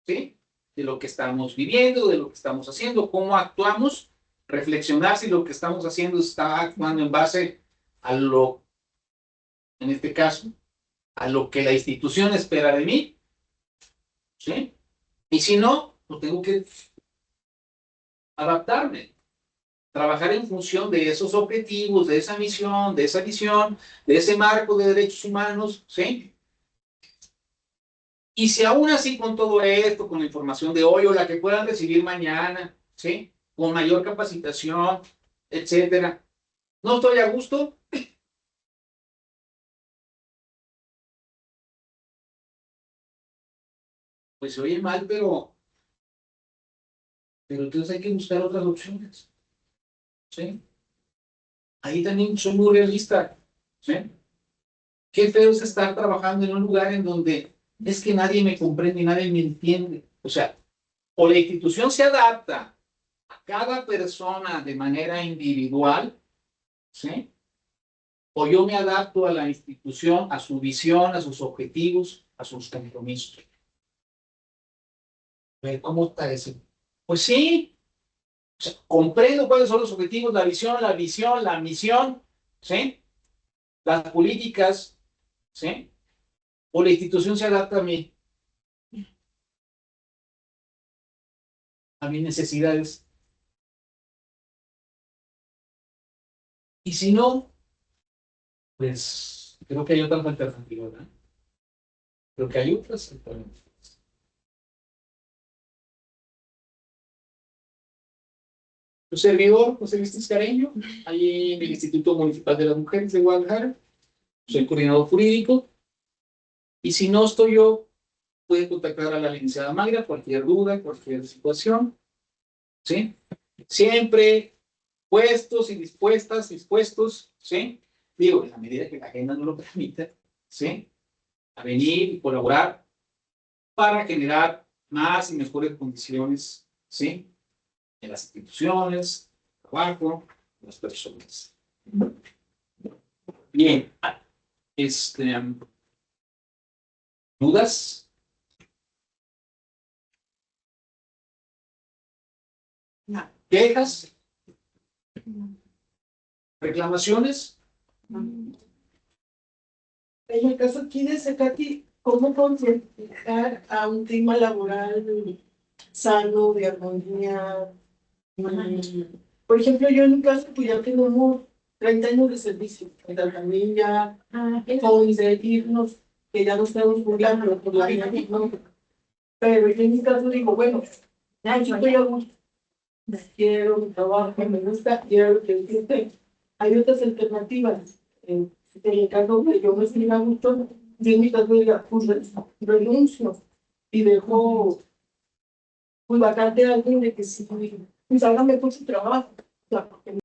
¿sí? De lo que estamos viviendo, de lo que estamos haciendo, cómo actuamos, reflexionar si lo que estamos haciendo está actuando en base a lo, en este caso, a lo que la institución espera de mí, ¿sí? Y si no, pues tengo que adaptarme, trabajar en función de esos objetivos, de esa misión, de esa visión, de ese marco de derechos humanos, ¿sí? Y si aún así con todo esto, con la información de hoy o la que puedan recibir mañana, ¿sí? Con mayor capacitación, etcétera, no estoy a gusto, pues se oye mal, pero entonces hay que buscar otras opciones, ¿sí? Ahí también soy muy realista, ¿sí? Qué feo es estar trabajando en un lugar en donde es que nadie me comprende y nadie me entiende. O sea, o la institución se adapta a cada persona de manera individual, ¿sí? O yo me adapto a la institución, a su visión, a sus objetivos, a sus compromisos. Ver cómo está eso. Pues sí, o sea, comprendo cuáles son los objetivos, la visión, la misión, ¿sí? Las políticas, ¿sí? O la institución se adapta a mis necesidades. Y si no, pues creo que hay otras alternativas, ¿no? Creo que hay otras alternativas. Tu servidor, José Luis Tiscareño, ahí en el Instituto Municipal de las Mujeres de Guadalajara. Soy coordinador jurídico. Y si no estoy yo, pueden contactar a la licenciada Mayra, cualquier duda, cualquier situación. ¿Sí? Siempre puestos y dispuestos, ¿sí? Digo, en la medida que la agenda nos lo permita, ¿sí? A venir y colaborar para generar más y mejores condiciones, ¿sí? En las instituciones, trabajo, las personas. Bien, ¿dudas? ¿Quejas? ¿Reclamaciones? En el caso aquí de Zacati, ¿cómo concientizar a un clima laboral sano, de armonía? Por ejemplo, yo en mi caso, pues ya tenemos 30 años de servicio, también ya con de irnos, que ya nos estamos burlando por la vida, ¿no? Pero yo en mi caso digo, bueno, ya yo estoy a gusto, quiero mi trabajo, me gusta, quiero que existe. Hay otras alternativas. En el caso que yo me estoy a gusto, yo en mi caso diga, pues renuncio y dejo pues vacante a alguien de que sí, pues hágame por su trabajo. O sea,